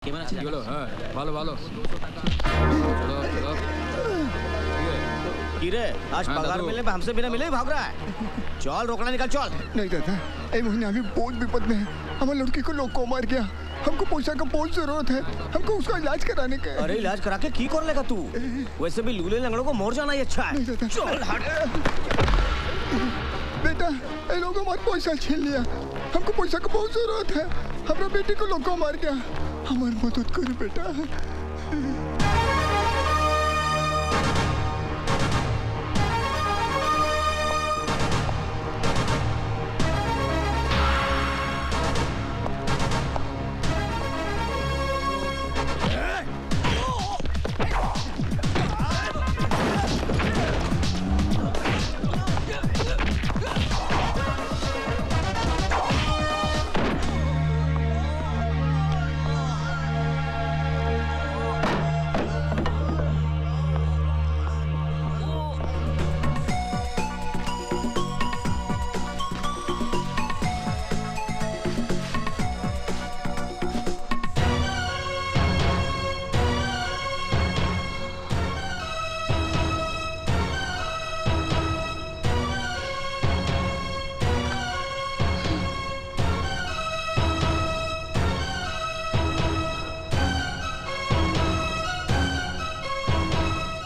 চলো হ্যাঁ ভালো ভালো চলো চলো किरे आज हाँ, पगार दादू। मिलने पे हमसे बिना मिले ही भाग रहा है। चल रोकना निकल चल। नहीं दादा ये महीने अभी बहुत विपद में है। हमारे लड़की को लोग को मार गया। हमको पैसा का बहुत जरूरत है। हमको उसका इलाज कराने का है। अरे इलाज करा के की कर लेगा तू? वैसे भी लूले लंगड़ों को मोर जाना ही अच्छा है। नहीं दादा। चल हट। बेटा ये लोग हमारा पैसा छीन लिया। हमको पैसा का बहुत जरूरत है। हमारा बेटी को लोग को मार गया। हमारी मदद करो बेटा।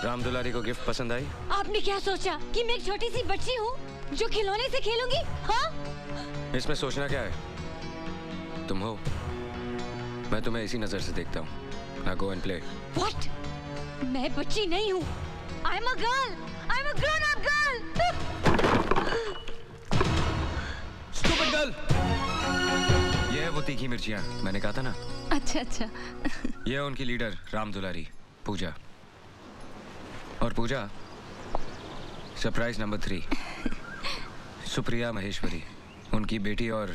राम दुलारी को गिफ्ट पसंद आई? आपने क्या सोचा कि मैं एक छोटी सी बच्ची हूँ जो खिलौने से खेलूंगी? हाँ? इसमें सोचना क्या है? तुम हो, मैं तुम्हें इसी नजर से देखता हूँ। Now go and play. What? मैं बच्ची नहीं हूँ। I'm a girl. I'm a grown-up girl. Stupid girl! ये है वो तीखी मिर्चियाँ, मैंने कहा था ना। अच्छा अच्छा। ये है उनकी लीडर राम दुलारी, पूजा। और पूजा, सरप्राइज नंबर 3, सुप्रिया महेश्वरी, उनकी बेटी और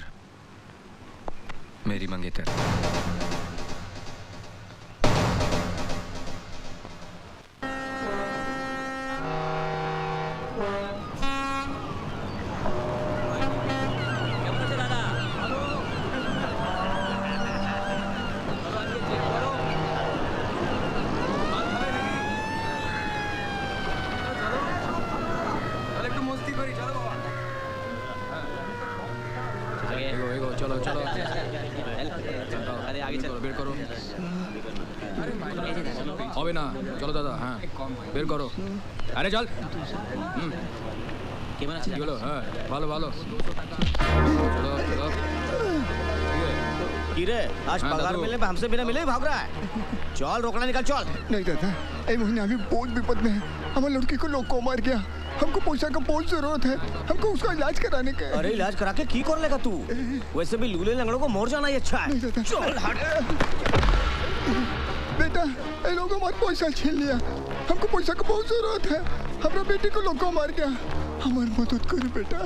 मेरी मंगेतर। এগো এগো চলো চলো अरे आगे चल। বের করো হবে না চলো দাদা হ্যাঁ বের করো আরে চল केमन আছে? কি হলো হ্যাঁ ভালো ভালো চলো চলো किरे आज हाँ, पगार दादू। मिलने पे हमसे बिना मिले ही भाग रहा है। चल रोकना निकल चल। नहीं दादा ये महीने अभी बहुत विपद में है। हमारे लड़की को लोग को मार गया। हमको पैसा का बहुत जरूरत है। हमको उसका इलाज कराने का है। अरे इलाज करा के की कर लेगा तू? वैसे भी लूले लंगड़ों को मोर जाना ही अच्छा है। नहीं दादा। चल हट। बेटा ये लोग हमारा पैसा छीन लिया। हमको पैसा का बहुत जरूरत है। हमारा बेटी को लोग को मार गया। हमारी मदद करो बेटा।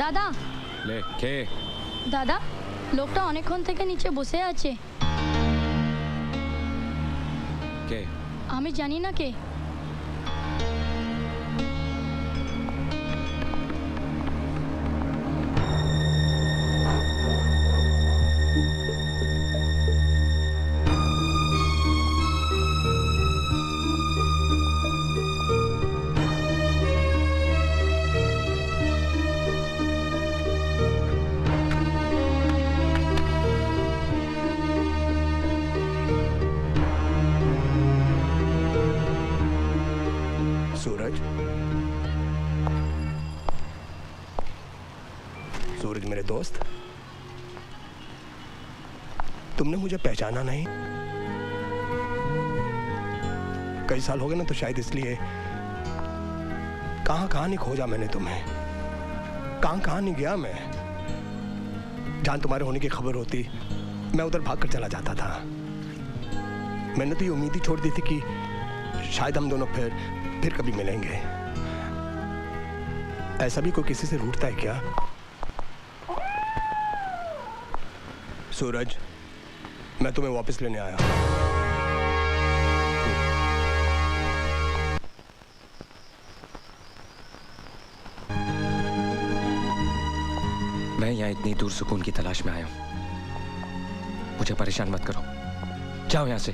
দাদা ले के দাদা লোকটা অনেকক্ষণ থেকে নিচে বসে আছে के আমি জানি না কে सूरज सूरज मेरे दोस्त तुमने मुझे पहचाना नहीं कई साल हो गए ना तो शायद इसलिए कहां कहां नहीं खोजा मैंने तुम्हें कहां कहां नहीं गया मैं जहां तुम्हारे होने की खबर होती मैं उधर भागकर चला जाता था मैंने तो ये उम्मीद ही छोड़ दी थी कि शायद हम दोनों फिर कभी मिलेंगे ऐसा भी कोई किसी से रूठता है क्या सूरज मैं तुम्हें वापस लेने आया मैं यहाँ इतनी दूर सुकून की तलाश में आया हूँ मुझे परेशान मत करो जाओ यहाँ से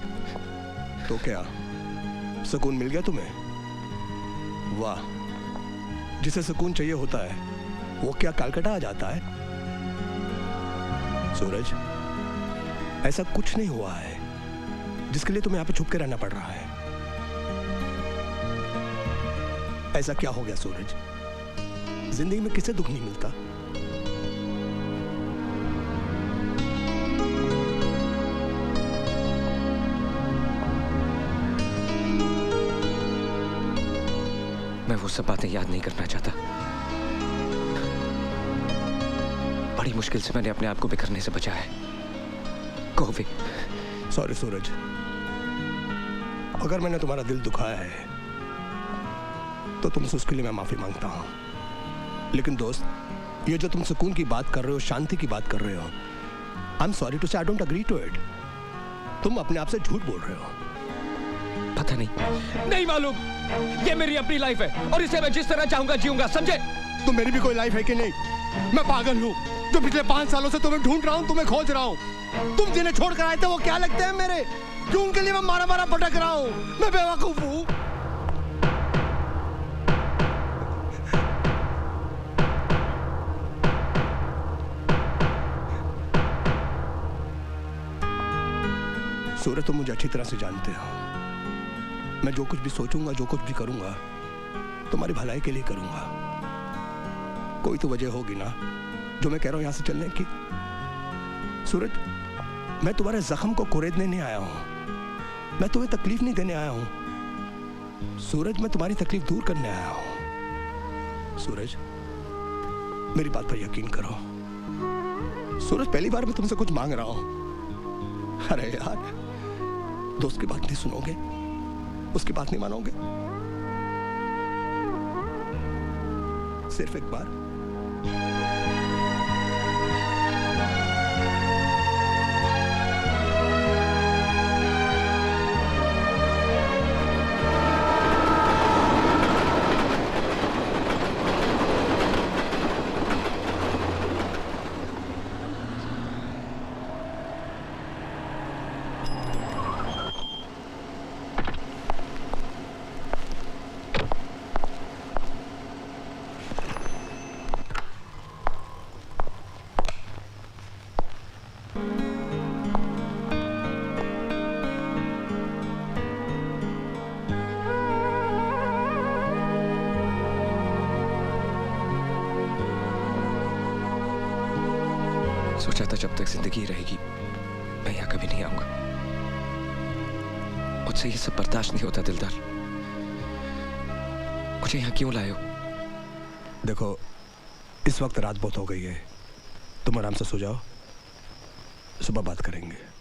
तो क्या सुकून मिल गया तुम्हें वाह जिसे सुकून चाहिए होता है वो क्या कलकत्ता आ जाता है सूरज ऐसा कुछ नहीं हुआ है जिसके लिए तुम्हें यहाँ पे छुप के रहना पड़ रहा है ऐसा क्या हो गया सूरज जिंदगी में किसे दुख नहीं मिलता मैं वो सब बातें याद नहीं करना चाहता बड़ी मुश्किल से मैंने अपने आप को बिखरने से बचाया है कोवी सॉरी सूरज अगर मैंने तुम्हारा दिल दुखाया है तो तुमसे उसके लिए मैं माफी मांगता हूं लेकिन दोस्त ये जो तुम सुकून की बात कर रहे हो शांति की बात कर रहे हो I am sorry to say I don't agree to it तुम अपने आप से झूठ बोल रहे हो पता नहीं मालूम ये मेरी अपनी लाइफ है और इसे मैं जिस तरह चाहूंगा जीऊंगा समझे तुम मेरी भी कोई लाइफ है कि नहीं मैं पागल हूँ जो पिछले 5 सालों से तुम्हें ढूंढ रहा हूँ तुम्हें खोज रहा हूँ तुम जिन्हें छोड़ कर आए थे वो क्या लगते हैं मेरे क्यों उनके लिए मैं मारा मारा भटक रहा हूँ मैं बेवकूफ हूँ सूरज तुम मुझे अच्छी तरह से जानते हो मैं जो कुछ भी सोचूंगा जो कुछ भी करूंगा तुम्हारी भलाई के लिए करूंगा कोई तो वजह होगी ना जो मैं कह रहा हूं यहां से चलने की सूरज मैं तुम्हारे जख्म को कुरेदने नहीं आया हूं मैं तुम्हें तकलीफ नहीं देने आया हूं सूरज मैं तुम्हारी तकलीफ दूर करने आया हूं सूरज मेरी बात पर यकीन करो सूरज पहली बार मैं तुमसे कुछ मांग रहा हूं अरे यार दोस्त की बात नहीं सुनोगे उसकी बात नहीं मानोगे सिर्फ एक बार सोचा था जब तक जिंदगी रहेगी मैं यहाँ कभी नहीं आऊंगा मुझसे ये सब बर्दाश्त नहीं होता दिलदार मुझे यहाँ क्यों लाए हो देखो इस वक्त रात बहुत हो गई है तुम आराम से सो जाओ सुबह बात करेंगे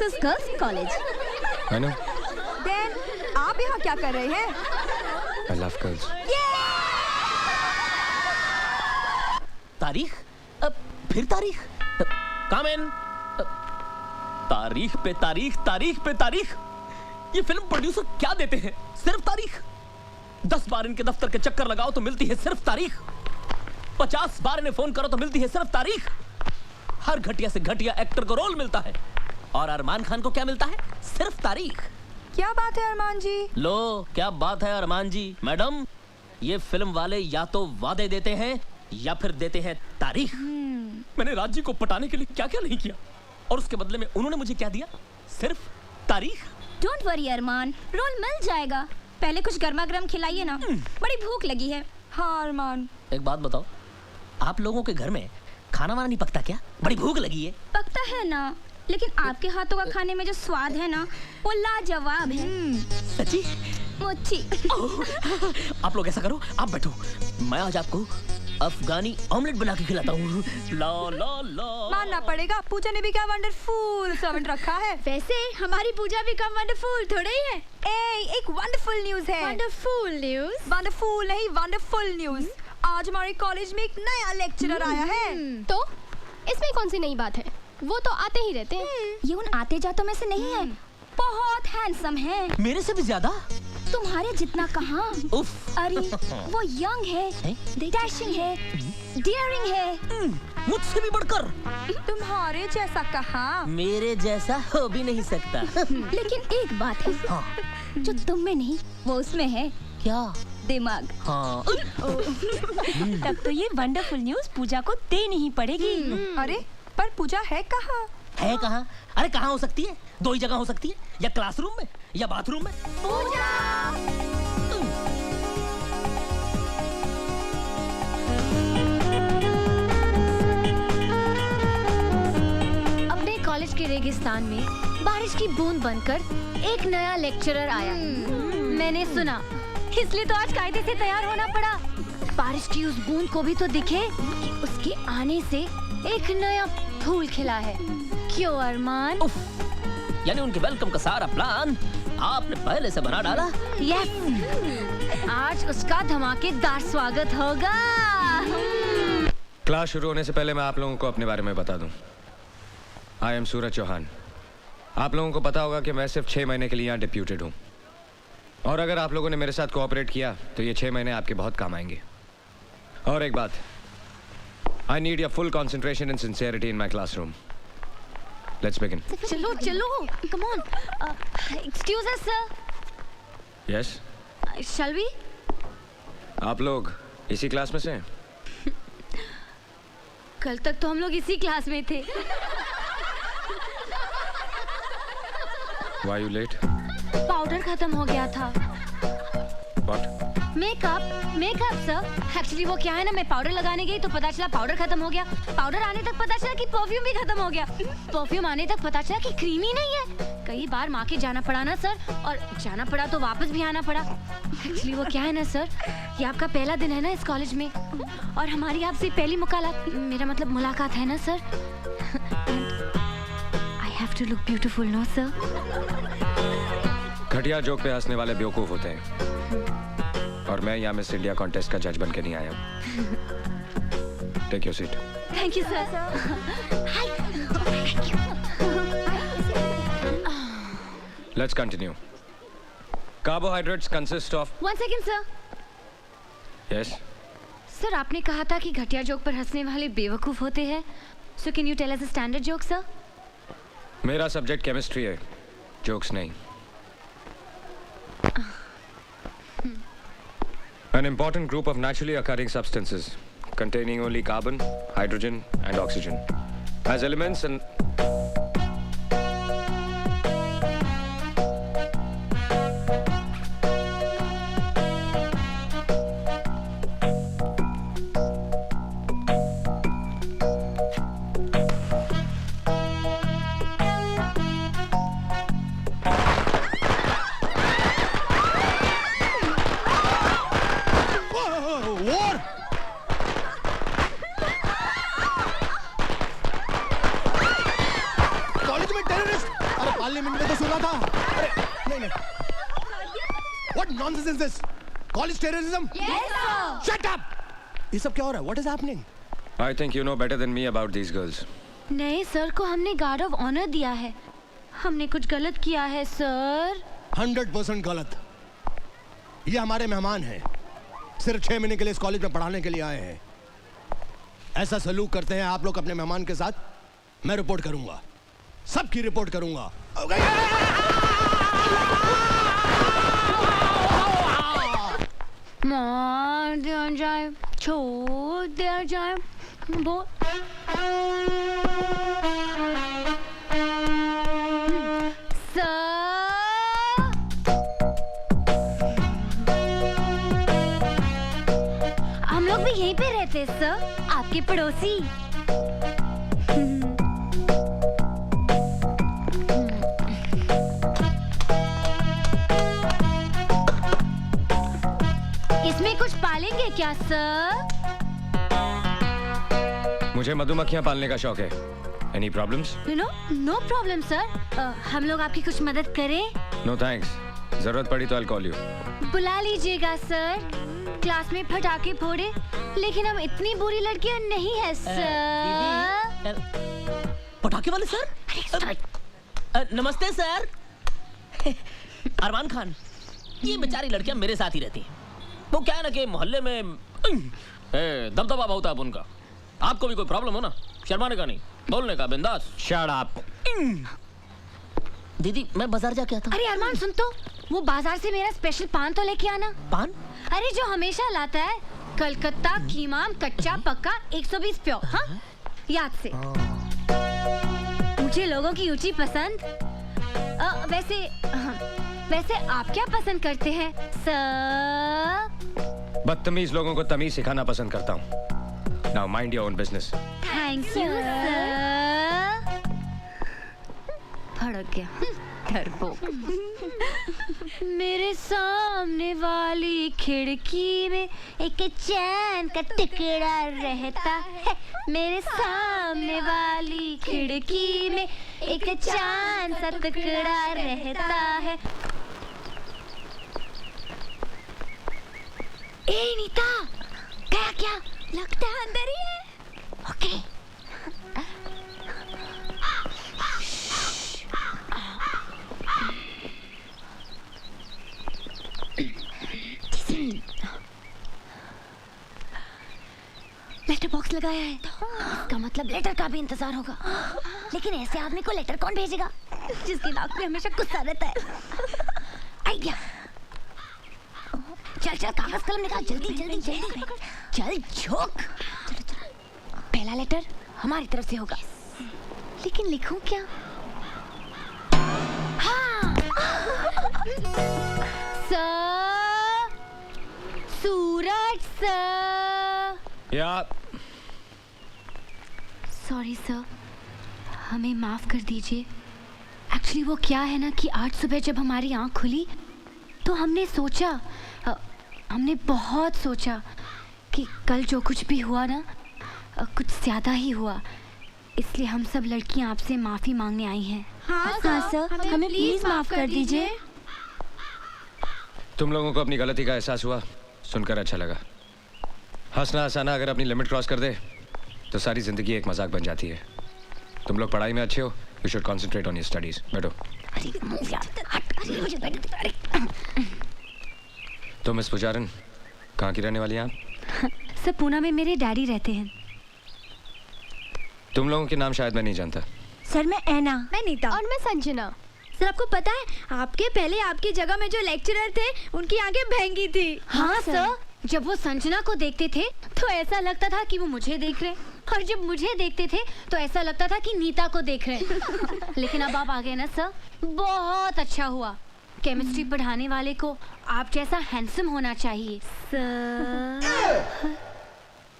this is girls college. I know. Then आप यहाँ क्या कर रहे हैं? I love girls. तारीख? फिर तारीख? कम इन। तारीख पे तारीख, तारीख पे तारीख। ये फिल्म प्रोड्यूसर क्या देते हैं? सिर्फ तारीख। 10 बार इनके दफ्तर के चक्कर लगाओ तो मिलती है सिर्फ तारीख। 50 बार इन्हें फोन करो तो मिलती है सिर्फ तारीख। हर घटिया से घटिया एक्टर को रोल मिलता है और अरमान खान को क्या मिलता है? सिर्फ तारीख। क्या बात है अरमान जी? लो क्या बात है अरमान जी। मैडम, ये फिल्म वाले या तो वादे देते हैं या फिर देते हैं तारीख। मैंने राज जी को पटाने के लिए क्या क्या नहीं किया और उसके बदले में उन्होंने मुझे क्या दिया? सिर्फ तारीख। डोंट वरी अरमान, रोल मिल जाएगा। पहले कुछ गर्मा गर्म खिलाइए ना, बड़ी भूख लगी है। हाँ अरमान। एक बात बताओ, आप लोगों के घर में खाना वाना नहीं पकता क्या? बड़ी भूख लगी है। पकता है ना, लेकिन आपके हाथों का खाने में जो स्वाद है ना, वो लाजवाब है। सच्ची? मुच्छी। आप लोग ऐसा करो, आप बैठो, मैं आज आपको अफगानी ऑमलेट बना के खिलाता हूँ। ला ला ला। मानना पड़ेगा, पूजा ने भी क्या वंडरफुल सर्वेंट रखा है। वैसे हमारी पूजा भी कम वंडरफुल थोड़ी ही है। एक वंडरफुल न्यूज है। Wonderful news? वंडरफुल नहीं, वंडरफुल न्यूज। आज हमारे कॉलेज में एक नया लेक्चरर आया है। तो इसमें कौन सी नई बात है? वो तो आते ही रहते हैं। ये उन आते जातों में से नहीं है। बहुत हैंडसम है। मेरे से भी ज्यादा? तुम्हारे जितना कहाँ। उफ। अरे वो यंग है, डैशिंग है, डेयरिंग है। मुझसे भी बढ़कर। तुम्हारे जैसा कहाँ? मेरे जैसा हो भी नहीं सकता। लेकिन एक बात है, हाँ। जो तुम में नहीं वो उसमें है। क्या? दिमाग। हाँ। तब तो ये वंडरफुल न्यूज पूजा को देनी ही पड़ेगी। अरे पर पूजा है कहाँ? है कहाँ? अरे कहाँ हो सकती है? 2 ही जगह हो सकती है, या क्लासरूम में या बाथरूम में। पूजा! अपने कॉलेज के रेगिस्तान में बारिश की बूंद बनकर एक नया लेक्चरर आया है। मैंने सुना, इसलिए तो आज कायदे से तैयार होना पड़ा। बारिश की उस बूंद को भी तो दिखे कि उसके आने से एक नया फूल खिला है। क्यों अरमान? यानी उनके वेलकम का सारा प्लान आपने पहले से बना डाला? यस, आज उसका धमाकेदार स्वागत होगा। क्लास शुरू होने से पहले मैं आप लोगों को अपने बारे में बता दूं। आई एम सूरज चौहान। आप लोगों को पता होगा कि मैं सिर्फ 6 महीने के लिए यहाँ डिप्यूटेड हूँ, और अगर आप लोगों ने मेरे साथ कोऑपरेट किया तो ये 6 महीने आपके बहुत काम आएंगे। और एक बात, I need your full concentration and sincerity in my classroom. Let's begin. चलो चलो, come on. Excuse us sir. Yes, shall we? आप लोग इसी क्लास में से हैं? कल तक तो हम लोग इसी क्लास में थे। Why you late? पाउडर खत्म हो गया था। What? Makeup sir. एक्चुअली वो क्या है ना, मैं पाउडर लगाने गई तो पता चला पाउडर खत्म हो गया। पाउडर आने तक पता चला कि परफ्यूम भी खत्म हो गया। परफ्यूम आने तक पता चला कि क्रीम ही नहीं है। कई बार माँ के जाना पड़ा ना सर, और जाना पड़ा तो वापस भी आना पड़ा। एक्चुअली वो क्या है ना सर, ये आपका पहला दिन है ना इस कॉलेज में, और हमारी आपसे पहली मुलाकात है ना sir. I have to look beautiful no sir. घटिया जोक पे हंसने वाले बेवकूफ होते हैं, और मैं यहाँ मिस इंडिया कॉन्टेस्ट का जज बन के नहीं आया हूँ। Take your seat. Thank you sir. Let's continue. Carbohydrates consist of. 1 second sir. Yes. Sir आपने कहा था कि घटिया जोक पर हंसने वाले बेवकूफ होते हैं। So can you tell us a standard joke sir? मेरा सब्जेक्ट केमिस्ट्री है, जोक्स नहीं। An important group of naturally occurring substances containing only carbon, hydrogen, and oxygen as elements and nonsense is this? College terrorism? Yes, sir. Shut up! ये सब क्या हो रहा है? What is happening? I think you know better than me about these girls. नहीं sir को हमने guard of honour दिया है. हमने कुछ गलत किया है सर. 100% गलत. ये हमारे मेहमान हैं. सिर्फ 6 महीने के लिए इस कॉलेज में पढ़ाने के लिए आए हैं. ऐसा सलूक करते हैं आप लोग अपने मेहमान के साथ? मैं रिपोर्ट करूंगा. सबकी रिपोर्ट करूंगा. मार दिया जाए, छोड़ दिया जाए. वो हम लोग भी यहीं पे रहते हैं सर, आपके पड़ोसी. इसमें कुछ पालेंगे क्या सर? मुझे मधुमक्खियां पालने का शौक है. Any problems? No problem sir. हम लोग आपकी कुछ मदद करें? No thanks. जरूरत पड़ी तो I'll call you. बुला लीजिएगा सर. क्लास में पटाखे फोड़े, लेकिन हम इतनी बुरी लड़कियां नहीं है सर. पटाखे वाले सर? नमस्ते सर. अरमान खान, ये बेचारी लड़कियां मेरे साथ ही रहती हैं. वो क्या है ना कि मोहल्ले में दबदबा बहुत है उनका. आपको भी कोई प्रॉब्लम हो ना, शर्माने का नहीं, बोलने का, बिंदास. Shut up. दीदी मैं बाजार जाके आता. अरे अरमान सुन तो, वो बाजार से मेरा स्पेशल पान तो लेके आना. पान? अरे जो हमेशा लाता है, कलकत्ता कीमाम कच्चा पक्का 120 प्योर. हाँ याद से. मुझे लोगों की ऊंची पसंद. वैसे आप क्या पसंद करते हैं सर? बदतमीज लोगों को तमीज सिखाना पसंद करता हूँ. Now mind your own business. Thank you sir. भड़क गया डरपोक. मेरे सामने वाली खिड़की में एक चैन का टुकड़ा रहता है. मेरे सामने वाली खिड़की में एक चांद सा टुकड़ा रहता है. ए नीता, क्या क्या लगता है अंदर ही है. ओके. लेटर बॉक्स लगाया है, इसका मतलब लेटर का भी इंतजार होगा. लेकिन ऐसे आदमी को लेटर कौन भेजेगा जिसकी नाक पे हमेशा गुस्सा रहता है. आइडिया. चल चल कागज कलम निकाल, जल्दी जल्दी जल्दी. चल झोंक. पहला लेटर हमारी तरफ से होगा, लेकिन लिखूं क्या? हाँ. सर, सूरज सर. या. सॉरी सर, हमें माफ कर दीजिए. एक्चुअली वो क्या है ना कि आज सुबह जब हमारी आंख खुली तो हमने सोचा, हमने बहुत सोचा कि कल जो कुछ भी हुआ ना, कुछ ज़्यादा ही हुआ. इसलिए हम सब लड़कियां आपसे माफ़ी मांगने आई हैं. हाँ सर, हमें प्लीज माफ कर दीजिए. तुम लोगों को अपनी गलती का एहसास हुआ, सुनकर अच्छा लगा. हंसना हंसाना अगर अपनी लिमिट क्रॉस कर दे तो सारी जिंदगी एक मजाक बन जाती है. तुम लोग पढ़ाई में अच्छे हो, you should concentrate on your studies. बैठो. तो मिस पुजारन, कहाँ की रहने वाली हैं आप? सर पूना में मेरे डैडी रहते हैं. तुम लोगों के नाम शायद मैं नहीं जानता. सर मैं ऐना. मैं नीता. और मैं संजना. सर आपको पता है, आपके पहले आपकी जगह में जो लेक्चरर थे उनकी आंखें भैंगी थी. हाँ सर, जब वो संजना को देखते थे तो ऐसा लगता था कि वो मुझे देख रहे, और जब मुझे देखते थे तो ऐसा लगता था कि नीता को देख रहे. लेकिन अब आप आ गए ना सर, बहुत अच्छा हुआ. केमिस्ट्री पढ़ाने वाले को आप जैसा हैंडसम होना चाहिए सर.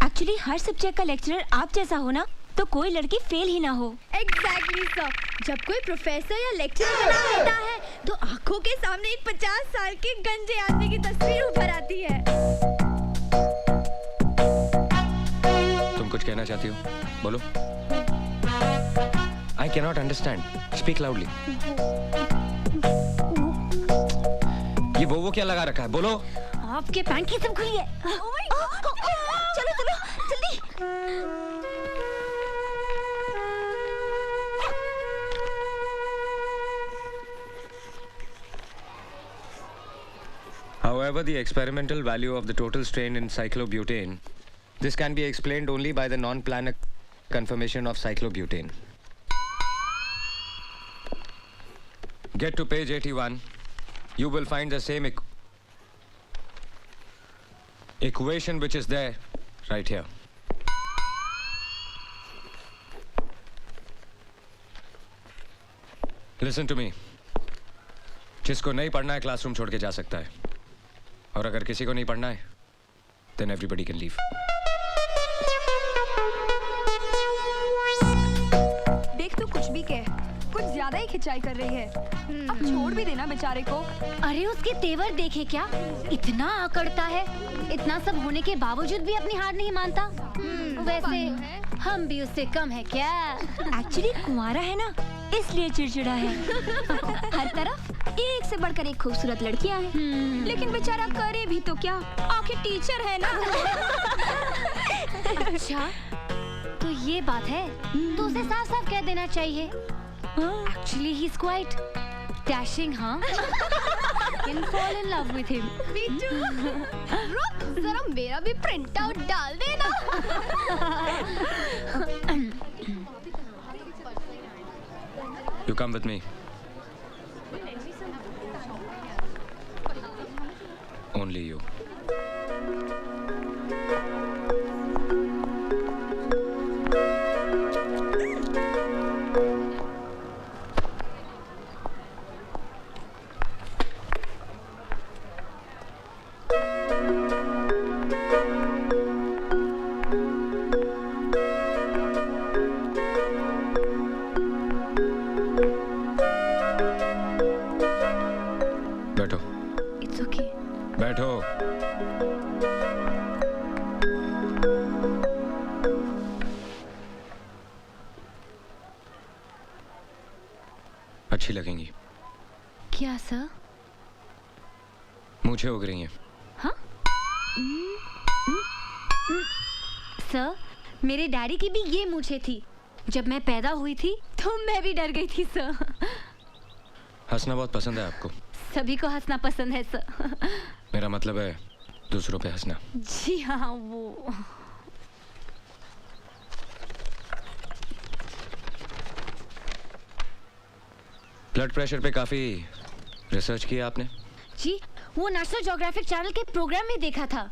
एक्चुअली हर सब्जेक्ट का लेक्चरर आप जैसा हो ना, तो कोई लड़की फेल ही ना हो. Exactly sir. जब कोई प्रोफेसर या लेक्चरर बना होता है तो आंखों के सामने एक 50 साल के गंजे आदमी की तस्वीर उभर आती है. तुम कुछ कहना चाहती हो? बोलो. I cannot understand. Speak loudly. ये वो क्या लगा रखा है? बोलो। आपके पैंट की सब खुली है। चलो चलो जल्दी। However, the experimental value of the total strain in cyclobutane, this can be explained only by the non-planar conformation of cyclobutane. Get to page 81. You will find the same equation which is there right here. Listen to me. जिसको नहीं पढ़ना है classroom छोड़ के जा सकता है, और अगर किसी को नहीं पढ़ना है then everybody can leave. देख तू कुछ भी कह, कुछ ज्यादा ही खिंचाई कर रही है। अब छोड़ भी देना बेचारे को। अरे उसके तेवर देखे क्या, इतना आकड़ता है। इतना सब होने के बावजूद भी अपनी हार नहीं मानता। वैसे हम भी उससे कम है क्या? एक्चुअली कुंवारा है ना, इसलिए चिड़चिड़ा है। हर तरफ एक से बढ़कर एक खूबसूरत लड़कियां हैं, लेकिन बेचारा करे भी तो क्या, आखिर टीचर है ना। अच्छा तो ये बात है, तो उसे साफ साफ कह देना चाहिए। Actually he's quite dashing, हाँ? Can fall in love with him. रुक, जरा मेरा भी प्रिंट आउट डाल देना। You come with me. Only you. बैठो। It's okay. बैठो। अच्छी लगेंगी। क्या सर? मूंछें उग रही हैं। हाँ? सर, मेरे डैडी की भी ये मूंछें थी। जब मैं पैदा हुई थी तो मैं भी डर गई थी सर। हंसना बहुत पसंद है आपको। सभी को हंसना पसंद है सर। मेरा मतलब है दूसरों पे हंसना। जी हाँ, वो ब्लड प्रेशर पे काफी रिसर्च किया आपने? जी, वो नेशनल ज्योग्राफिक चैनल के प्रोग्राम में देखा था।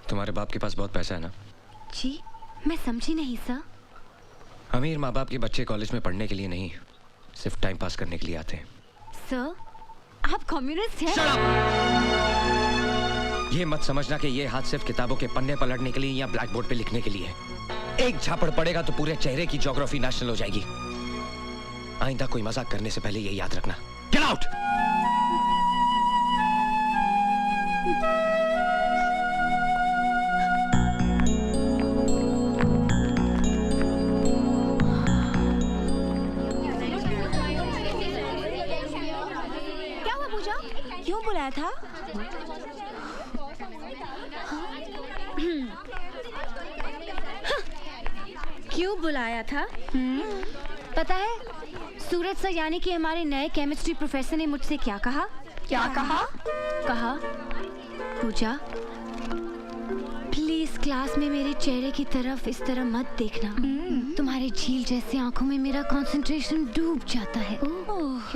तुम्हारे बाप के पास बहुत पैसा है ना? जी, मैं समझी नहीं सर। अमीर माँ बाप के बच्चे कॉलेज में पढ़ने के लिए नहीं, सिर्फ टाइम पास करने के लिए आते हैं। सर, आप कम्युनिस्ट हैं? ये मत समझना कि ये हाथ सिर्फ किताबों के पन्ने पलटने के लिए या ब्लैक बोर्ड पे लिखने के लिए है। एक झापड़ पड़ेगा तो पूरे चेहरे की ज्योग्राफी नेशनल हो जाएगी। आइंदा कोई मजाक करने से पहले ये याद रखना। Get out! क्या हुआ पूजा? क्यों बुलाया था? क्यों बुलाया था? पता है, सूरज सर यानी कि हमारे नए केमिस्ट्री प्रोफेसर ने मुझसे क्या कहा? क्या कहा? कहा, पूजा प्लीज क्लास में मेरे चेहरे की तरफ इस तरह मत देखना। तुम्हारे झील जैसे आंखों में मेरा कंसंट्रेशन डूब जाता है।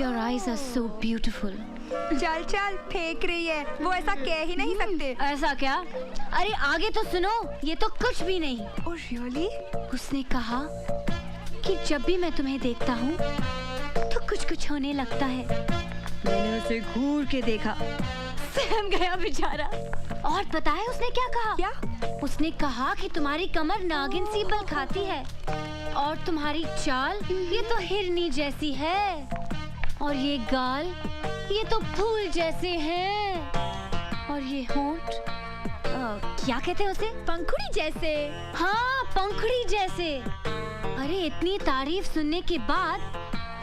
Your eyes are so beautiful. चल चल, फेंक रही है, वो ऐसा कह ही नहीं सकते। ऐसा क्या? अरे आगे तो सुनो, ये तो कुछ भी नहीं। Oh really? उसने कहा कि जब भी मैं तुम्हें देखता हूँ तो कुछ कुछ होने लगता है। मैंने उसे घूर के देखा, सहम गया बेचारा। और पता है उसने क्या कहा? क्या? उसने कहा कि तुम्हारी कमर नागिन सी बल खाती है और तुम्हारी चाल ये तो हिरनी जैसी है और ये गाल ये तो फूल जैसे हैं और ये होंठ क्या कहते हैं उसे? पंखुड़ी जैसे। हाँ, पंखुड़ी जैसे। अरे इतनी तारीफ सुनने के बाद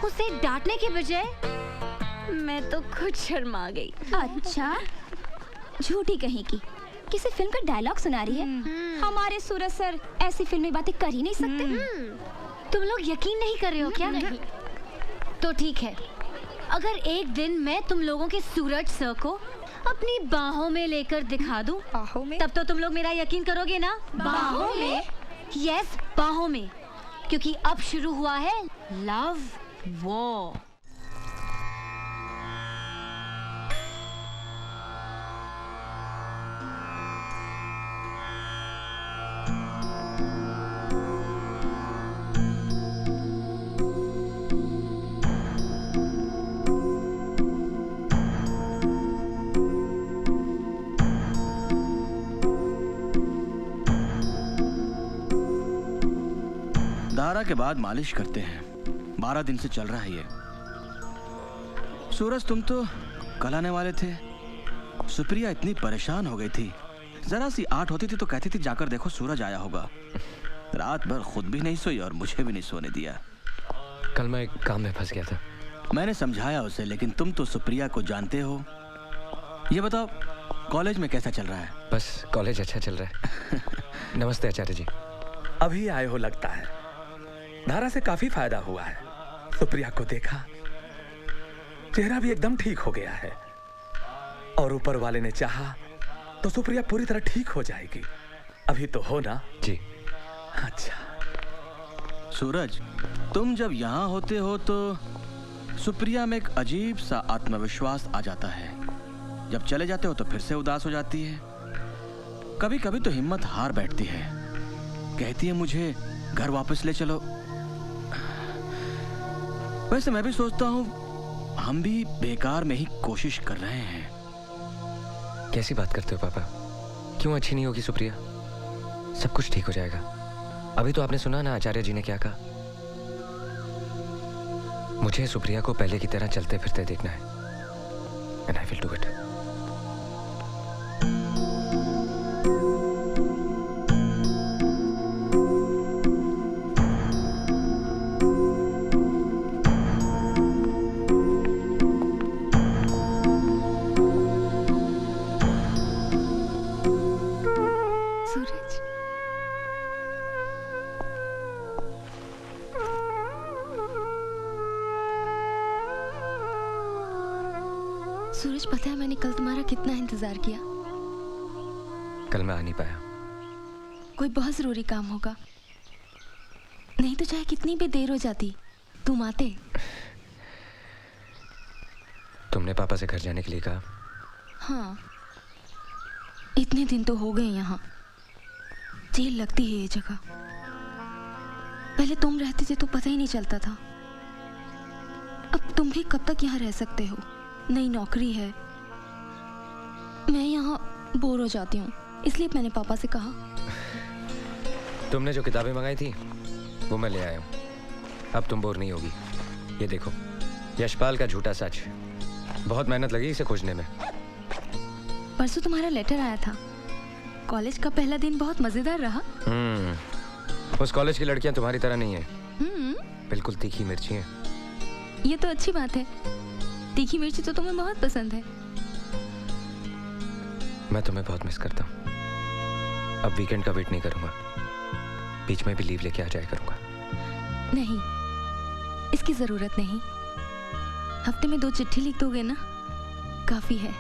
उसे डांटने के बजाय मैं तो खुद शर्मा गई। अच्छा, झूठी कहीं की किसी फिल्म का डायलॉग सुना रही है। हमारे सूरज सर ऐसी फिल्मी बातें कर ही नहीं सकते। तुम लोग यकीन नहीं कर रहे हो क्या? नहीं। तो ठीक है, अगर एक दिन मैं तुम लोगों के सूरज सर को अपनी बाहों में लेकर दिखा दूं, बाहों में? तब तो तुम लोग मेरा यकीन करोगे ना? बाहों में? यस, बाहों में, क्योंकि अब शुरू हुआ है लव वॉर। धारा के बाद मालिश करते हैं। 12 दिन से चल रहा है ये। सूरज, तुम तो कल आने वाले थे। सुप्रिया इतनी परेशान हो गई थी, जरा सी आठ होती थी तो कहती थी जाकर देखो सूरज आया होगा। रात भर खुद भी नहीं सोई और मुझे भी नहीं सोने दिया। कल मैं एक काम में फंस गया था। मैंने समझाया उसे, लेकिन तुम तो सुप्रिया को जानते हो। ये बताओ, कॉलेज में कैसा चल रहा है? बस कॉलेज अच्छा चल रहा है। नमस्ते आचार्य जी। अभी आए हो लगता है। धारा से काफी फायदा हुआ है। सुप्रिया को देखा, चेहरा भी एकदम ठीक हो गया है, और ऊपर वाले ने चाहा तो सुप्रिया पूरी तरह ठीक हो जाएगी। अभी तो हो ना? जी। अच्छा सूरज, तुम जब यहाँ होते हो तो सुप्रिया में एक अजीब सा आत्मविश्वास आ जाता है। जब चले जाते हो तो फिर से उदास हो जाती है। कभी कभी तो हिम्मत हार बैठती है, कहती है मुझे घर वापस ले चलो। वैसे मैं भी सोचता हूँ हम भी बेकार में ही कोशिश कर रहे हैं। कैसी बात करते हो पापा? क्यों अच्छी नहीं होगी सुप्रिया? सब कुछ ठीक हो जाएगा। अभी तो आपने सुना ना आचार्य जी ने क्या कहा। मुझे सुप्रिया को पहले की तरह चलते फिरते देखना है, and I will do it. Suraj, पता है मैंने कल तुम्हारा कितना इंतजार किया। कल मैं आ नहीं पाया। कोई बहुत जरूरी काम होगा, नहीं तो चाहे कितनी भी देर हो जाती तुम आते। तुमने पापा से घर जाने के लिए कहा? हाँ, इतने दिन तो हो गए यहाँ। जेल लगती है ये जगह। पहले तुम रहते थे तो पता ही नहीं चलता था। अब तुम भी कब तक यहाँ रह सकते हो? नई नौकरी है, मैं यहाँ बोर हो जाती हूँ, इसलिए मैंने पापा से कहा। तुमने जो किताबें मंगाई थी वो मैं ले आया हूँ। अब तुम बोर नहीं होगी। ये देखो, यशपाल का झूठा सच। बहुत मेहनत लगी इसे खोजने में। परसों तुम्हारा लेटर आया था। कॉलेज का पहला दिन बहुत मजेदार रहा। उस कॉलेज की लड़कियां तुम्हारी तरह नहीं है, बिल्कुल तीखी मिर्ची हैं। ये तो अच्छी बात है। तीखी मिर्ची तो तुम्हें बहुत पसंद है। मैं तुम्हें बहुत मिस करता हूँ। अब वीकेंड का वेट नहीं करूंगा, बीच में भी लीव लेके आ जाया करूंगा। नहीं, इसकी जरूरत नहीं। हफ्ते में 2 चिट्ठी लिख दोगे ना, काफी है।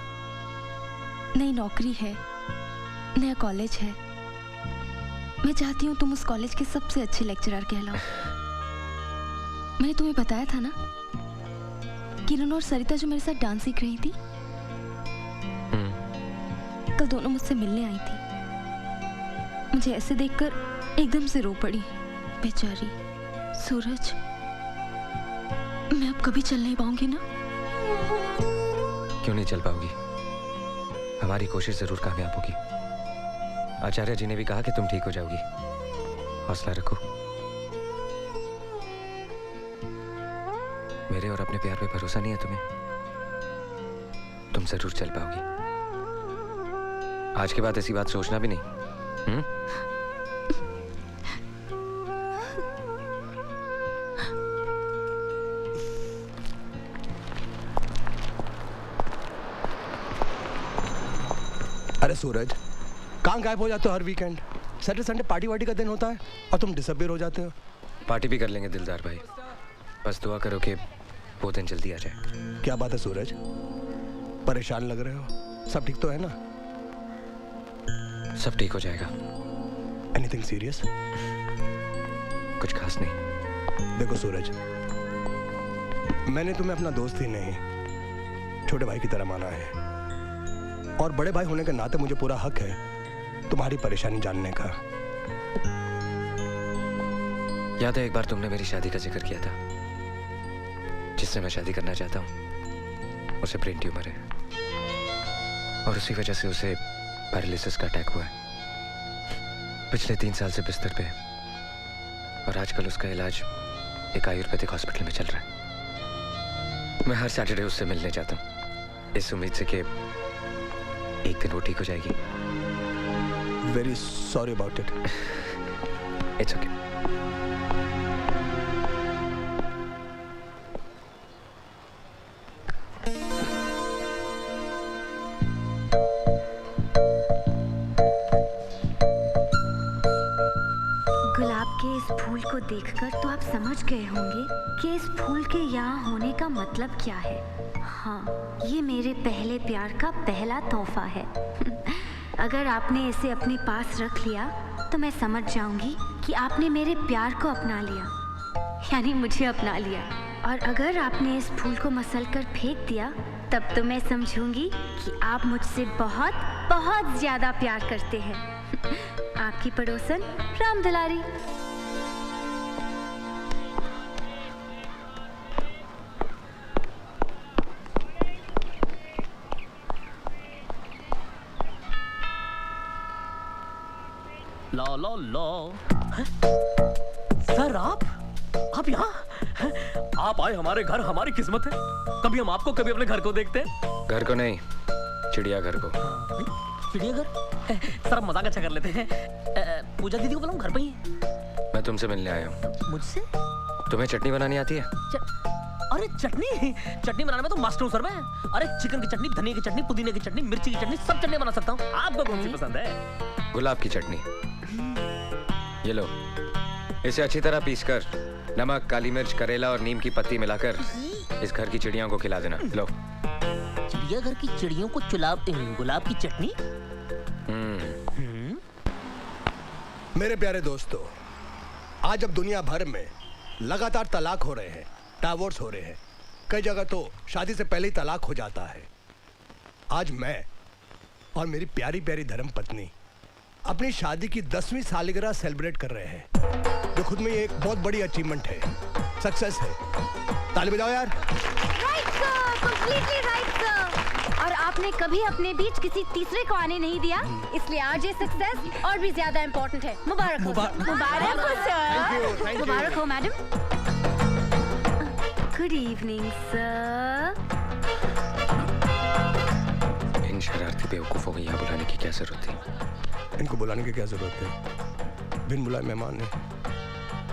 नई नौकरी है, नया कॉलेज है। मैं चाहती हूँ तुम उस कॉलेज के सबसे अच्छे लेक्चरर कहलाओ। मैंने तुम्हें बताया था ना, किरण और सरिता जो मेरे साथ डांस सीख रही थी, कल दोनों मुझसे मिलने आई थी। मुझे ऐसे देखकर एकदम से रो पड़ी। बेचारी। सूरज, मैं अब कभी चल नहीं पाऊंगी ना? क्यों नहीं चल पाओगी? हमारी कोशिश जरूर कामयाब होगी। आचार्य जी ने भी कहा कि तुम ठीक हो जाओगी। हौसला रखो। मेरे और अपने प्यार पे भरोसा नहीं है तुम्हें? तुम जरूर चल पाओगी। आज के बाद ऐसी बात सोचना भी नहीं। अरे सूरज, कहाँ गायब हो जाते हो हर वीकेंड? सैटरडे संडे पार्टी वार्टी का दिन होता है और तुम डिसअपीयर हो जाते हो। पार्टी भी कर लेंगे दिलदार भाई, बस दुआ करो कि वो दिन जल्दी आ जाए। क्या बात है सूरज, परेशान लग रहे हो? सब ठीक तो है ना? सब ठीक हो जाएगा। Anything serious? कुछ खास नहीं। देखो सूरज, मैंने तुम्हें अपना दोस्त ही नहीं, छोटे भाई की तरह माना है, और बड़े भाई होने के नाते मुझे पूरा हक है तुम्हारी परेशानी जानने का। याद है एक बार तुमने मेरी शादी का जिक्र किया था? जिससे मैं शादी करना चाहता हूँ उसे ब्रेन ट्यूमर है, और उसी वजह से उसे पैरालिसिस का अटैक हुआ है। पिछले 3 साल से बिस्तर पे है, और आजकल उसका इलाज एक आयुर्वेदिक हॉस्पिटल में चल रहा है। मैं हर सैटरडे उससे मिलने जाता हूँ, इस उम्मीद से कि एक दिन वो ठीक हो जाएगी। Very sorry about it. It's okay. गुलाब के इस फूल को देखकर तो आप समझ गए होंगे कि इस फूल के यहाँ होने का मतलब क्या है। हाँ, ये मेरे पहले प्यार का पहला तोहफा है। अगर आपने इसे अपने पास रख लिया तो मैं समझ जाऊंगी कि आपने मेरे प्यार को अपना लिया, यानी मुझे अपना लिया। और अगर आपने इस फूल को मसल कर फेंक दिया तब तो मैं समझूंगी कि आप मुझसे बहुत बहुत ज्यादा प्यार करते हैं। आपकी पड़ोसन राम दुलारी। लो लो लो। सर आप यहाँ? आप आए हमारे घर, हमारी किस्मत है। कभी हम आपको, कभी अपने घर को देखते हैं। घर को नहीं, चिड़ियाघर को। चिड़ियाघर? सर आप मजाक अच्छा कर लेते हैं। पूजा दीदी को बुलाऊं, घर पे ही है। मैं तुमसे मिलने आया हूँ। मुझसे? तुम्हें चटनी बनानी आती है? अरे चटनी बनाने में तो मास्टर हूँ सर मैं। अरे चिकन की चटनी, धनिया की चटनी, पुदीने की चटनी, मिर्ची की चटनी, सब चटनी बना सकता हूँ। आपको कौन सी पसंद है? गुलाब की चटनी। ये लो, इसे अच्छी तरह पीसकर नमक, काली मिर्च, करेला और नीम की पत्ती मिलाकर इस घर की चिड़ियों को खिला देना। लो। चिड़ियाघर की चिड़ियों को गुलाब की चटनी? मेरे प्यारे दोस्तों, आज जब दुनिया भर में लगातार तलाक हो रहे हैं, डाइवोर्स हो रहे हैं, कई जगह तो शादी से पहले ही तलाक हो जाता है, आज मैं और मेरी प्यारी प्यारी धर्मपत्नी अपनी शादी की 10वीं सालगिरह सेलिब्रेट कर रहे हैं, जो खुद में एक बहुत बड़ी अचीवमेंट है, सक्सेस है। ताली बजाओ यार। Right sir, completely right sir. और आपने कभी अपने बीच किसी तीसरे को आने नहीं दिया, इसलिए आज ये सक्सेस और भी ज्यादा इम्पोर्टेंट है। मुबारक हो सर। मुबारक हो सर। मुबारक हो मैडम। Good evening sir. इन शरारती बेवकूफों को यहाँ बुलाने की क्या जरूरत थी? इनको बुलाने की क्या जरूरत है? बिन बुलाए मेहमान है,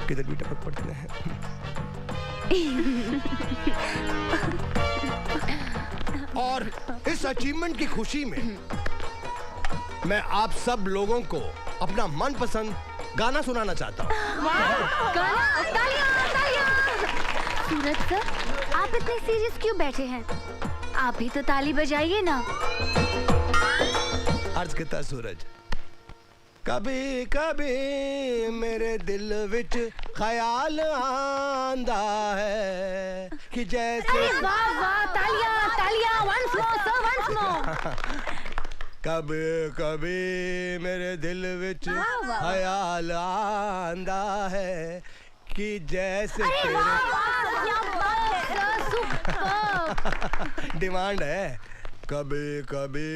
किधर भी टपक पड़ते हैं। और इस अचीवमेंट की खुशी में मैं आप सब लोगों को अपना मनपसंद गाना सुनाना चाहता हूँ। सूरज सर, आप इतने सीरियस क्यों बैठे हैं? आप भी तो ताली बजाइए ना। अर्ज किता सूरज, कभी कभी मेरे दिल विच ख्याल आंदा है कि जैसे। वाह वाह, तालियां तालियां, once more sir, once more। कभी कभी मेरे दिल विच ख्याल आंदा है कि जैसे डिमांड है कभी कभी।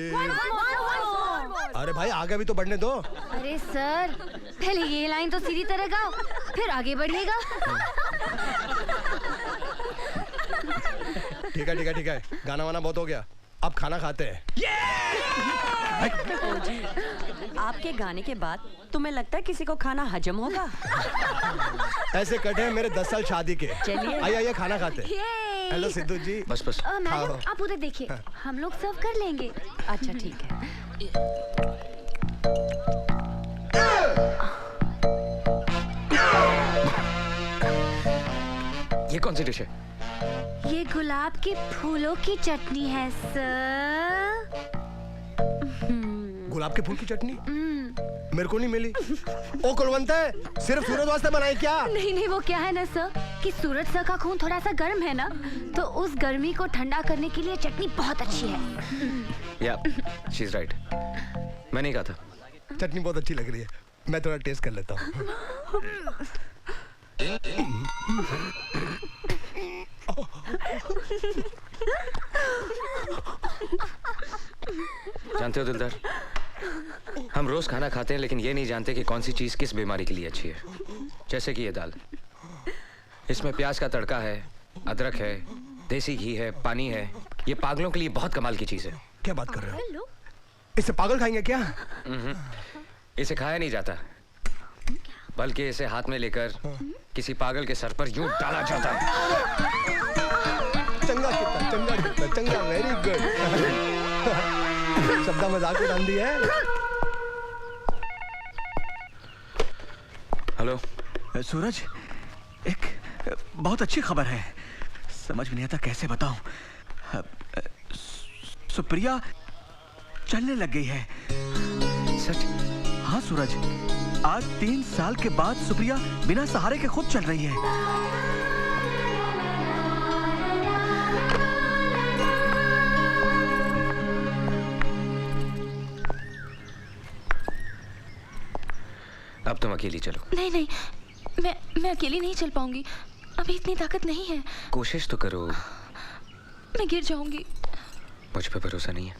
अरे भाई आगे भी तो बढ़ने दो। अरे सर, पहले ये लाइन तो सीधी तरह गाओ, फिर आगे बढ़िएगा। ठीक है, गाना वाना बहुत हो गया, अब खाना खाते हैं। आपके गाने के बाद तुम्हें लगता है किसी को खाना हजम होगा? ऐसे कटे हैं मेरे 10 साल शादी के। चलिए। आइए आइए खाना खाते हैं। ये हेलो सिद्धू जी। बस बस। मैडम आप उधर देखिए, हम लोग सर्व कर लेंगे। अच्छा ठीक है। ये कौन सी डिश है? ये गुलाब के फूलों की चटनी है सर। गुलाब के फूल की चटनी मेरे को नहीं मिली। ओ कुलवंत है, सिर्फ सूरज वास्ते बनाई क्या? नहीं वो क्या है ना सर कि सूरज सर का खून थोड़ा सा गर्म है ना, तो उस गर्मी को ठंडा करने के लिए चटनी बहुत अच्छी है। या शी इज राइट। मैं नहीं कहा था। चटनी बहुत अच्छी लग रही है, मैं थोड़ा टेस्ट कर लेता हूँ। जानते हो दिलदार, हम रोज खाना खाते हैं लेकिन ये नहीं जानते कि कौन सी चीज किस बीमारी के लिए अच्छी है। जैसे कि ये दाल, इसमें प्याज का तड़का है, अदरक है, देसी घी है, पानी है। ये पागलों के लिए बहुत कमाल की चीज है। क्या बात कर रहे हो? इसे पागल खाएंगे क्या? इसे खाया नहीं जाता, बल्कि इसे हाथ में लेकर किसी पागल के सर पर यूं डाला जाता है। चंगा कितना, चंगा कितना, चंगा, वेरी गुड। शब्दा मजाक में डाल दी है। हेलो सूरज, एक बहुत अच्छी खबर है। समझ में नहीं आता कैसे बताऊं। सुप्रिया चलने लग गई है। सच? हाँ सूरज, आज 3 साल के बाद सुप्रिया बिना सहारे के खुद चल रही है। अब तुम अकेली चलो। नहीं मैं अकेली नहीं चल पाऊंगी, अभी इतनी ताकत नहीं है। कोशिश तो करो। मैं गिर जाऊंगी। मुझ पे भरोसा नहीं है?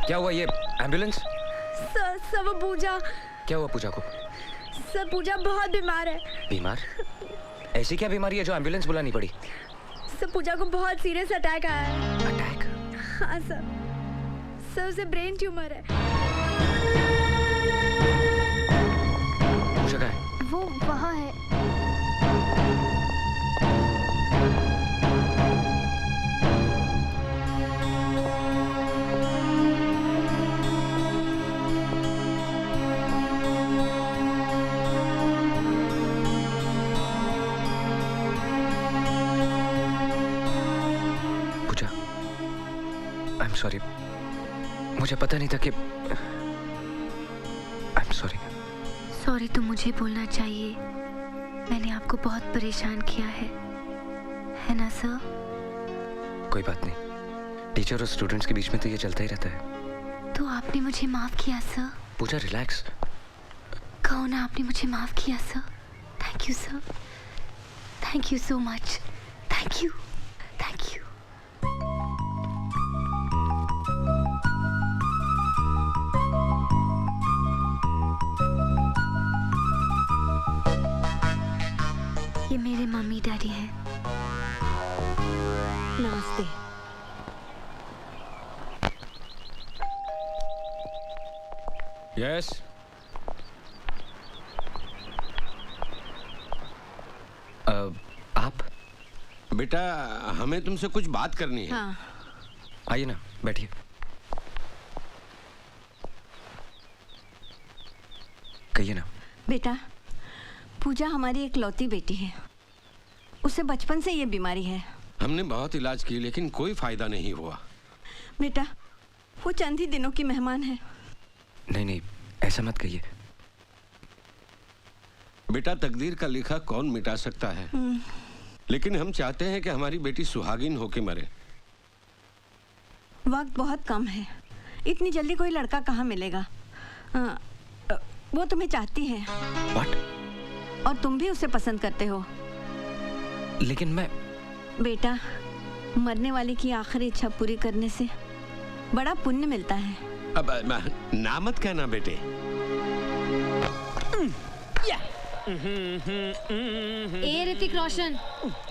क्या हुआ? ये एम्बुलेंस? सर वो पूजा। क्या हुआ पूजा को? सर पूजा बहुत बीमार है। बीमार? ऐसी क्या बीमारी है जो एम्बुलेंस बुलानी पड़ी? सर पूजा को बहुत सीरियस अटैक आया है। अटैक? हाँ सर उसे ब्रेन ट्यूमर है। पूजा कहाँ है? वो वहाँ है। सॉरी, मुझे पता नहीं था कि आई एम सॉरी तो मुझे बोलना चाहिए। मैंने आपको बहुत परेशान किया है ना सर? कोई बात नहीं, टीचर और स्टूडेंट्स के बीच में तो ये चलता ही रहता है। तो आपने मुझे माफ किया सर? पूजा रिलैक्स। कहो ना आपने मुझे माफ किया sir. Thank you sir, thank you so much. Thank you. ये मेरे मम्मी डैडी हैं। नमस्ते। यस। आप? बेटा हमें तुमसे कुछ बात करनी है। हाँ। आइए ना, बैठिए। कहिए ना। बेटा पूजा हमारी इकलौती बेटी है, उसे बचपन से ये बीमारी है। हमने बहुत इलाज किए लेकिन कोई फायदा नहीं हुआ। बेटा वो चंद ही दिनों की मेहमान है। नहीं ऐसा मत कहिए। बेटा तकदीर का लिखा कौन मिटा सकता है, लेकिन हम चाहते हैं कि हमारी बेटी सुहागिन होके मरे। वक्त बहुत कम है, इतनी जल्दी कोई लड़का कहाँ मिलेगा। वो तुम्हें चाहती है। What? और तुम भी उसे पसंद करते हो। लेकिन मैं... बेटा मरने वाले की आखिरी इच्छा पूरी करने से बड़ा पुण्य मिलता है। अब ना मत कहना बेटे। ए ऋतिक रोशन,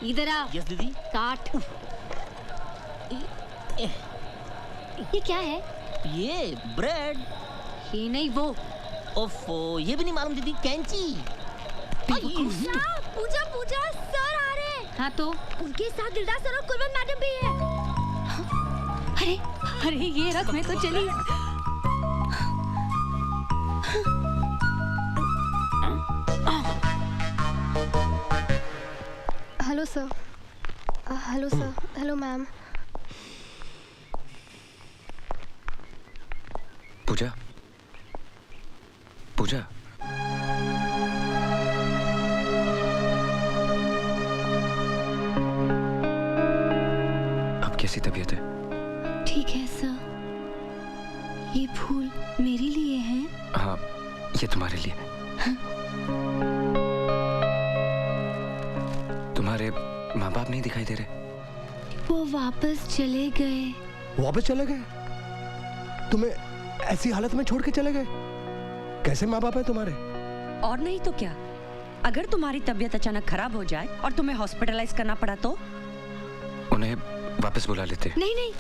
इधर आ। यस दीदी। काट। ये क्या है? ये ब्रेड। ये नहीं वो। ओफो, ये भी नहीं मालूम दीदी। कैंची। पूजा पूजा सर आ रहे हैं। हाँ तो उनके साथ दिलदार सर और कुलवंत मैडम भी है। अरे अरे ये रख, मैं तो चली। Hello sir. Hello sir. Hello ma'am. Pooja, Pooja, अब कैसी तबीयत है? ठीक है सर। ये फूल मेरे लिए हैं? हाँ, ये तुम्हारे लिए। तुम्हारे माँ बाप नहीं दिखाई दे रहे? वो वापस चले गए। वापस चले गए? तुम्हें ऐसी हालत में छोड़ के चले गए? कैसे माँ बाप है तुम्हारे? और नहीं तो क्या, अगर तुम्हारी तबीयत अचानक खराब हो जाए और तुम्हें हॉस्पिटलाइज करना पड़ा तो? उन्हें वापस बुला लेते। नहीं नहीं,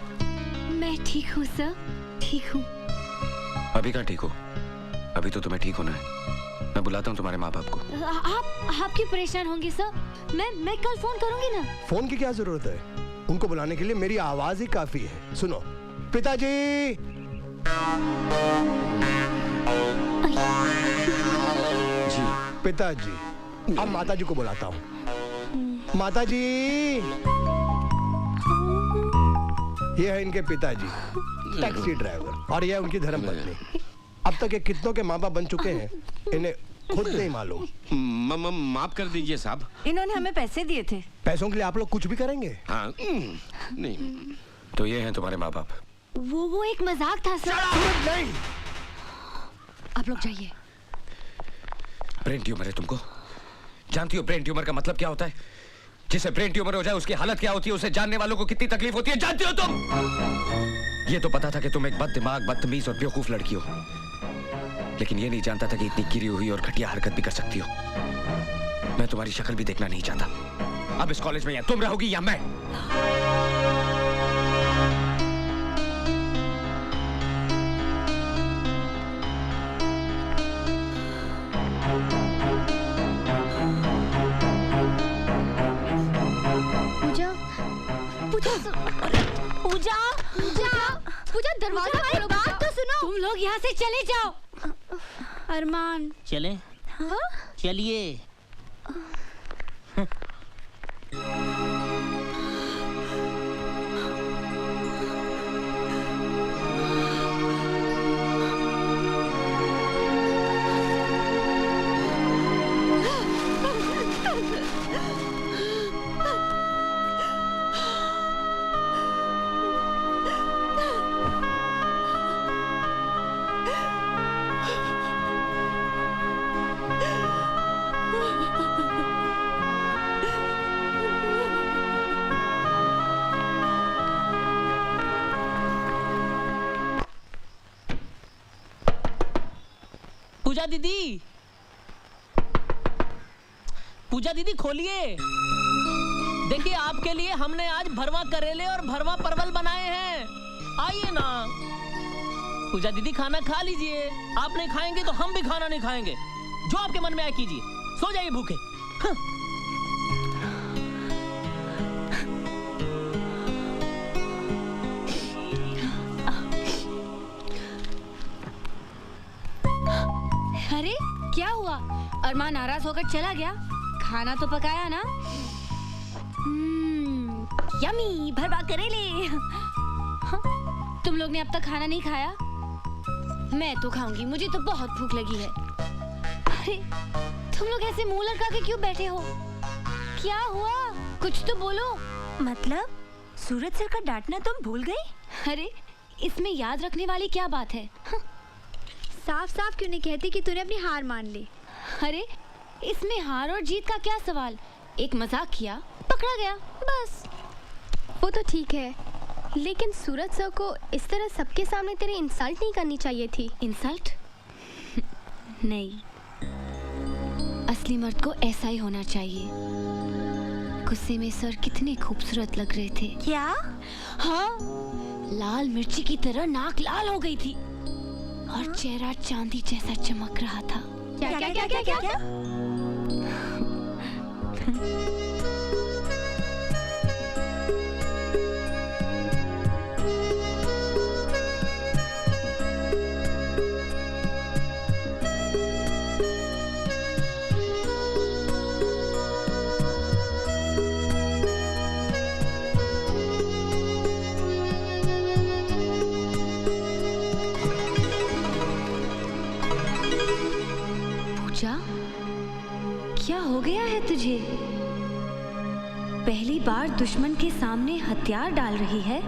मैं ठीक हूँ सर, ठीक हूँ। अभी कहाँ ठीक हो? अभी तो तुम्हें ठीक होना है। मैं बुलाता हूँ तुम्हारे माँ बाप को। आप क्यों परेशान होंगे सर? मैं कल फोन करूंगी ना। फोन की क्या जरूरत है? उनको बुलाने के लिए मेरी आवाज ही काफी है। सुनो, पिताजी। जी पिताजी। अब माताजी को बुलाता हूँ। माताजी। ये है इनके पिताजी, टैक्सी ड्राइवर, और ये है उनकी धर्मपत्नी। अब तक ये कितनों के माँ बाप बन चुके हैं, इन्हें खुद नहीं मालूम। माफ कर दीजिए साहब। इन्होंने हमें पैसे दिए थे। पैसों के लिए आप लोग कुछ भी करेंगे? हाँ, नहीं। तो ये हैं तुम्हारे माँ बाप। वो एक मजाक था सर। नहीं। आप लोग जाइए। ब्रेन ट्यूमर है तुमको? जानती हो ब्रेन ट्यूमर का मतलब क्या होता है? जिसे ब्रेन ट्यूमर हो जाए उसकी हालत क्या होती है, उसे जानने वालों को कितनी तकलीफ होती है, जानती हो तुम? ये तो पता था कि तुम एक बददिमाग, बदतमीज और बेवकूफ लड़की हो, लेकिन ये नहीं जानता था कि इतनी गिरी हुई और घटिया हरकत भी कर सकती हो। मैं तुम्हारी शक्ल भी देखना नहीं चाहता। अब इस कॉलेज में या तुम रहोगी या मैं। पूजा पूजा पूजा, दरवाजा खोलो। बात तो सुनो। तुम लोग यहाँ से चले जाओ। अरमान चले? हाँ? चलिए। पूजा दीदी, पूजा दीदी खोलिए। देखिए आपके लिए हमने आज भरवा करेले और भरवा परवल बनाए हैं, आइए ना। पूजा दीदी खाना खा लीजिए। आप नहीं खाएंगे तो हम भी खाना नहीं खाएंगे। जो आपके मन में आए कीजिए, सो जाइए भूखे। अरे क्या हुआ? अरमान नाराज होकर चला गया? खाना तो पकाया ना? यमी भरवा करेले। तुम लोग ने अब तक खाना नहीं खाया? मैं तो खाऊंगी, मुझे तो बहुत भूख लगी है। अरे तुम लोग ऐसे मुंह लटका के क्यों बैठे हो? क्या हुआ? कुछ तो बोलो। मतलब सूरज सर का डांटना तुम भूल गई? अरे इसमें याद रखने वाली क्या बात है? साफ साफ क्यों नहीं कहती कि तूने अपनी हार मान ली? अरे इसमें हार और जीत का क्या सवाल? एक मजाक किया, पकड़ा गया, बस। वो तो ठीक है, लेकिन सूरज सर को इस तरह सबके सामने तेरी इंसल्ट नहीं करनी चाहिए थी। इंसल्ट? नहीं, असली मर्द को ऐसा ही होना चाहिए। गुस्से में सर कितने खूबसूरत लग रहे थे। क्या? हाँ, लाल मिर्ची की तरह नाक लाल हो गई थी और चेहरा चांदी जैसा चमक रहा था। क्या क्या क्या क्या क्या, क्या? क्या हो गया है तुझे? पहली बार दुश्मन के सामने हथियार डाल रही है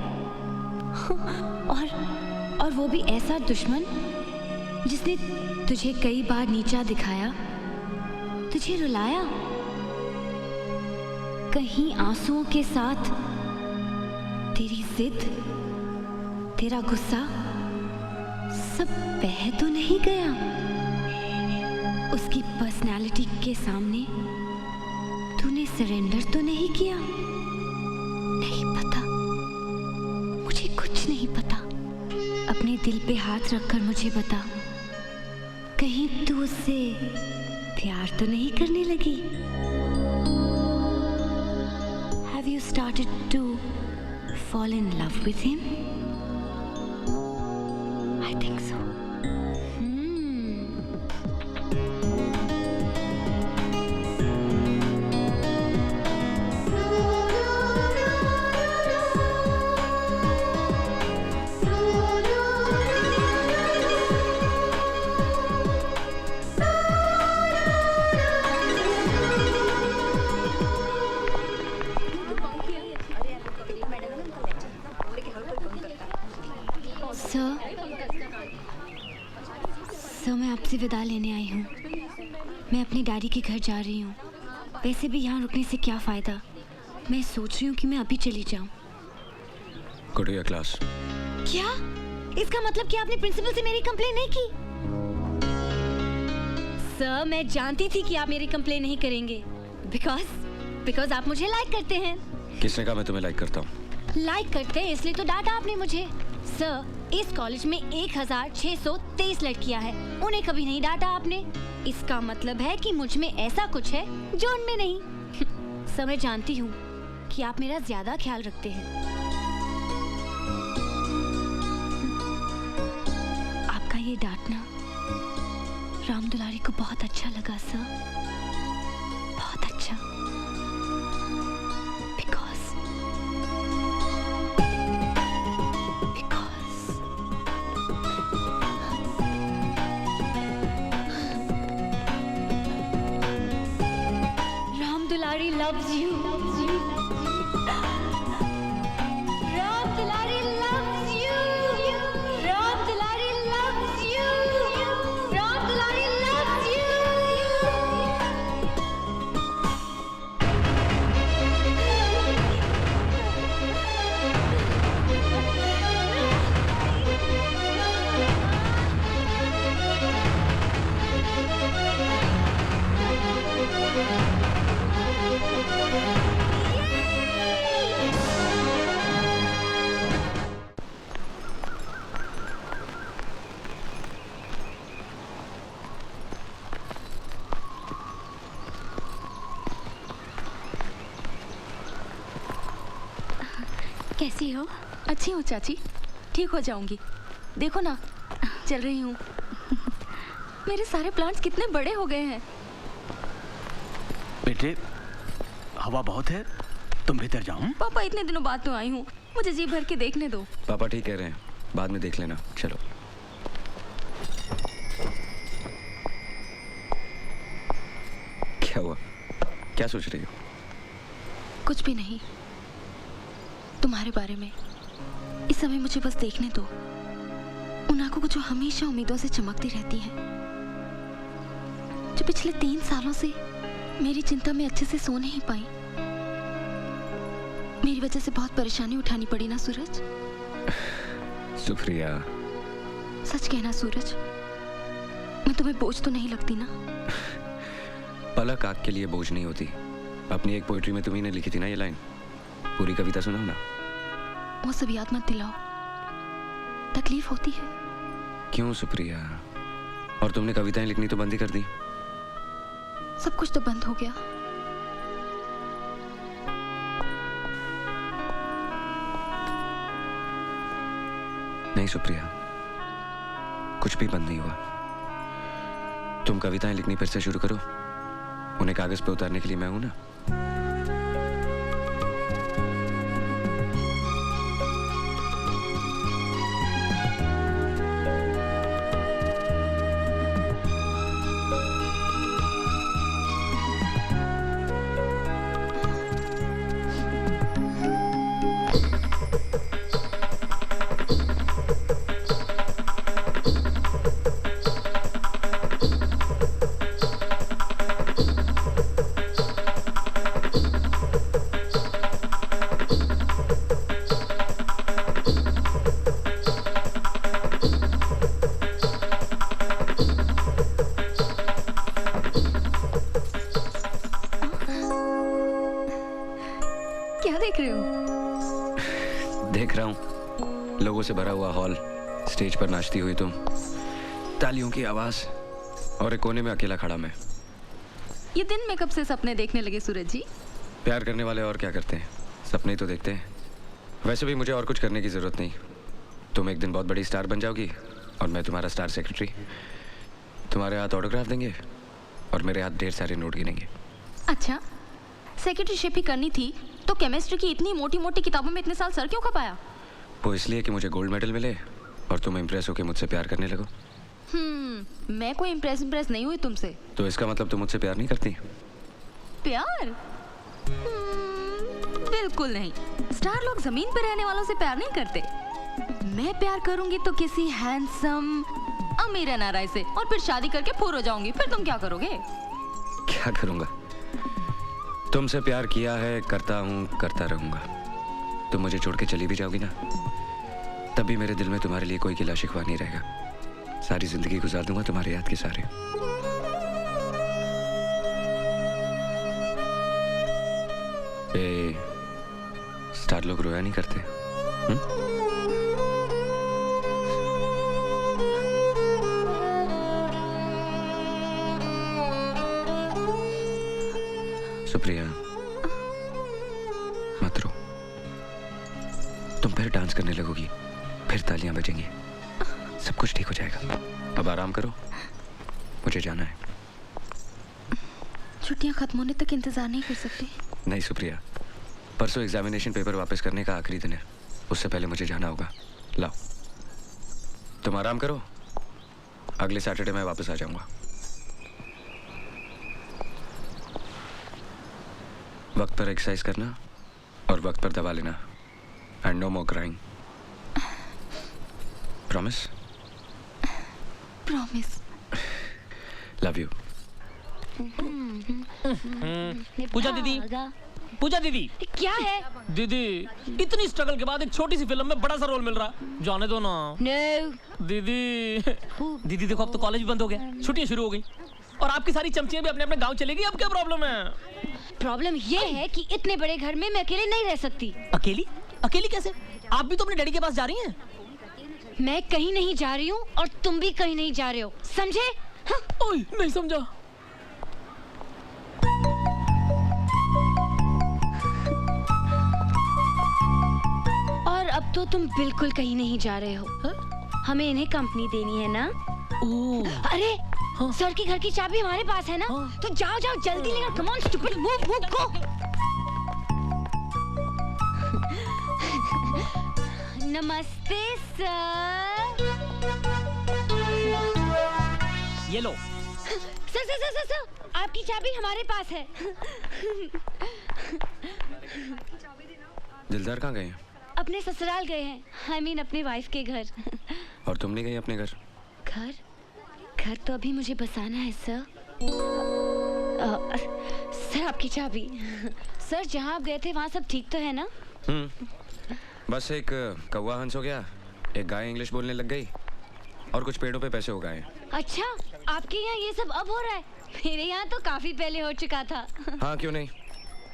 और वो भी ऐसा दुश्मन जिसने तुझे कई बार नीचा दिखाया, तुझे रुलाया, कहीं आंसुओं के साथ। तेरी जिद, तेरा गुस्सा सब बह तो नहीं गया? उसकी पर्सनालिटी के सामने तूने सरेंडर तो नहीं किया? नहीं पता, मुझे कुछ नहीं पता। अपने दिल पे हाथ रखकर मुझे बता, कहीं तू उससे प्यार तो नहीं करने लगी? Have you started to fall in love with him? I think so. Sir, मैं आपसे विदा लेने आई हूँ। मैं अपनी डैडी के घर जा रही हूँ। वैसे भी यहाँ रुकने से क्या फ़ायदा? मैं सोच रही हूँ कि मैं अभी चली जाऊँ। Go to your class. क्या? इसका मतलब कि आपने प्रिंसिपल से मेरी कंप्लेन नहीं की? सर, मैं जानती थी कि आप मेरी कंप्लेन नहीं करेंगे। बिकॉज आप मुझे लाइक करते हैं। किसने कहा मैं तुम्हें लाइक करता हूँ? लाइक करते हैं इसलिए तो डांटा आपने मुझे। सर, इस कॉलेज में 1623 लड़कियां हैं, उन्हें कभी नहीं डांटा आपने। इसका मतलब है कि मुझ में ऐसा कुछ है जो उनमें नहीं। सर, मैं जानती हूँ कि आप मेरा ज्यादा ख्याल रखते हैं। आपका ये डांटना राम दुलारी को बहुत अच्छा लगा सर, बहुत अच्छा। Dulari loves you. Ram Dulari loves you. Ram Dulari loves you. Ram Dulari loves you. कैसी हो? अच्छी हूँ चाची, ठीक हो जाऊंगी। देखो ना, चल रही हूँ। मेरे सारे प्लांट्स कितने बड़े हो गए हैं। बेटे, हवा बहुत है, तुम भीतर जाओ। पापा, इतने दिनों बाद तो आई हूँ, मुझे जी भर के देखने दो। पापा ठीक कह रहे हैं, बाद में देख लेना। चलो। क्या हुआ? क्या सोच रही हो? कुछ भी नहीं, तुम्हारे बारे में। इस समय मुझे बस देखने दो उन आंखों को जो हमेशा उम्मीदों से चमकती रहती है, जो पिछले 3 सालों से मेरी चिंता में अच्छे से सो नहीं पाई। मेरी वजह से बहुत परेशानी उठानी पड़ी ना सूरज। सुप्रिया, सच कहना सूरज, मैं तुम्हें बोझ तो नहीं लगती ना? पलक आग के लिए बोझ नहीं होती। अपनी एक पोइट्री में तुम्ही ने लिखी थी ना ये लाइन, पूरी कविता सुनाओ ना। वो सब याद मत दिलाओ, तकलीफ होती है। क्यों सुप्रिया? और तुमने कविताएं लिखनी तो बंद ही कर दी। सब कुछ तो बंद हो गया। नहीं सुप्रिया, कुछ भी बंद नहीं हुआ। तुम कविताएं लिखनी फिर से शुरू करो, उन्हें कागज पे उतारने के लिए मैं हूं ना। देख रहा हूं लोगों से भरा हुआ हॉल, स्टेज पर नाचती हुई तुम, तालियों की आवाज, और एक कोने में अकेला खड़ा मैं। ये दिन में कब से सपने देखने लगे सूरज जी? प्यार करने वाले और क्या करते हैं, सपने ही तो देखते हैं। वैसे भी मुझे और कुछ करने की जरूरत नहीं। तुम एक दिन बहुत बड़ी स्टार बन जाओगी और मैं तुम्हारा स्टार सेक्रेटरी। तुम्हारे हाथ ऑटोग्राफ देंगे और मेरे हाथ ढेर सारे नोट गिनेंगे। अच्छा, सेक्रेटरीशिप ही करनी थी तो केमिस्ट्री की इतनी मोटी मोटी किताबों में इतने साल सर क्यों खपाया? वो इसलिए कि मुझे गोल्ड मेडल मिले और तुम इम्प्रेस होकर मुझसे प्यार करने लगो। मैं कोई इम्प्रेस नहीं हुई तुमसे। तो इसका मतलब तुम मुझसे प्यार नहीं करती? प्यार? बिल्कुल नहीं। स्टार लोग जमीन पर रहने वालों से प्यार नहीं करते। मैं प्यार करूंगी तो किसी हैंडसम अमीर एनआरआई से, और फिर शादी करके फूर हो जाऊंगी। फिर तुम क्या करोगे? क्या करूंगा? तुमसे प्यार किया है, करता हूँ, करता रहूंगा। तुम मुझे छोड़ के चली भी जाओगी ना, तब भी मेरे दिल में तुम्हारे लिए कोई गिला शिकवा नहीं रहेगा। सारी जिंदगी गुजार दूंगा तुम्हारे याद के सारे। स्टार लोग रोया नहीं करते। सुप्रिया, मत रो। तुम फिर डांस करने लगोगी, फिर तालियां बजेंगी, सब कुछ ठीक हो जाएगा। अब आराम करो, मुझे जाना है। छुट्टियां खत्म होने तक इंतजार नहीं कर सकते? नहीं सुप्रिया, परसों एग्जामिनेशन पेपर वापस करने का आखिरी दिन है, उससे पहले मुझे जाना होगा। लाओ, तुम आराम करो, अगले सैटरडे मैं वापस आ जाऊंगा। वक्त पर एक्सरसाइज करना और वक्त पर दवा लेना, and no more crying. Promise? Promise. Love you. Pooja दीदी, पूजा दीदी। क्या है? दीदी, इतनी स्ट्रगल के बाद एक छोटी सी फिल्म में बड़ा सा रोल मिल रहा, जाने दो ना। No. दीदी, दीदी देखो अब तो कॉलेज बंद हो गया, छुट्टियां शुरू हो गई और आपकी सारी चमचियां भी अपने अपने गांव चलेगी। अब क्या प्रॉब्लम है? प्रॉब्लम ये है कि इतने बड़े घर में मैं अकेले नहीं रह सकती। अकेली? अकेली कैसे? आप भी तो अपने डैडी के पास जा रही हैं। मैं कहीं नहीं जा रही हूँ और तुम भी कहीं नहीं जा रहे हो, समझे? हाँ? ओए, नहीं समझा। और अब तो तुम बिल्कुल कहीं नहीं जा रहे हो। हा? हमें इन्हें कंपनी देनी है ना? अरे हाँ? सर के घर की चाबी हमारे पास है ना? हाँ? तो जाओ जाओ जल्दी लेकर, come on stupid, move move go. नमस्ते सर। ये लो। सर सर सर सर, आपकी चाबी हमारे पास है। दिलदार कहाँ गए हैं? अपने ससुराल गए हैं, I mean अपने वाइफ के घर। और तुम नहीं गई अपने घर? घर? घर तो अभी मुझे बसाना है सर। सर आपकी चाबी। सर जहाँ आप गए थे वहाँ सब ठीक तो है ना? बस एक कौवा हंस हो गया, एक गाय इंग्लिश बोलने लग गई और कुछ पेड़ों पे पैसे उगाए। अच्छा, आपके यहाँ ये सब अब हो रहा है? मेरे यहाँ तो काफी पहले हो चुका था। हाँ क्यों नहीं,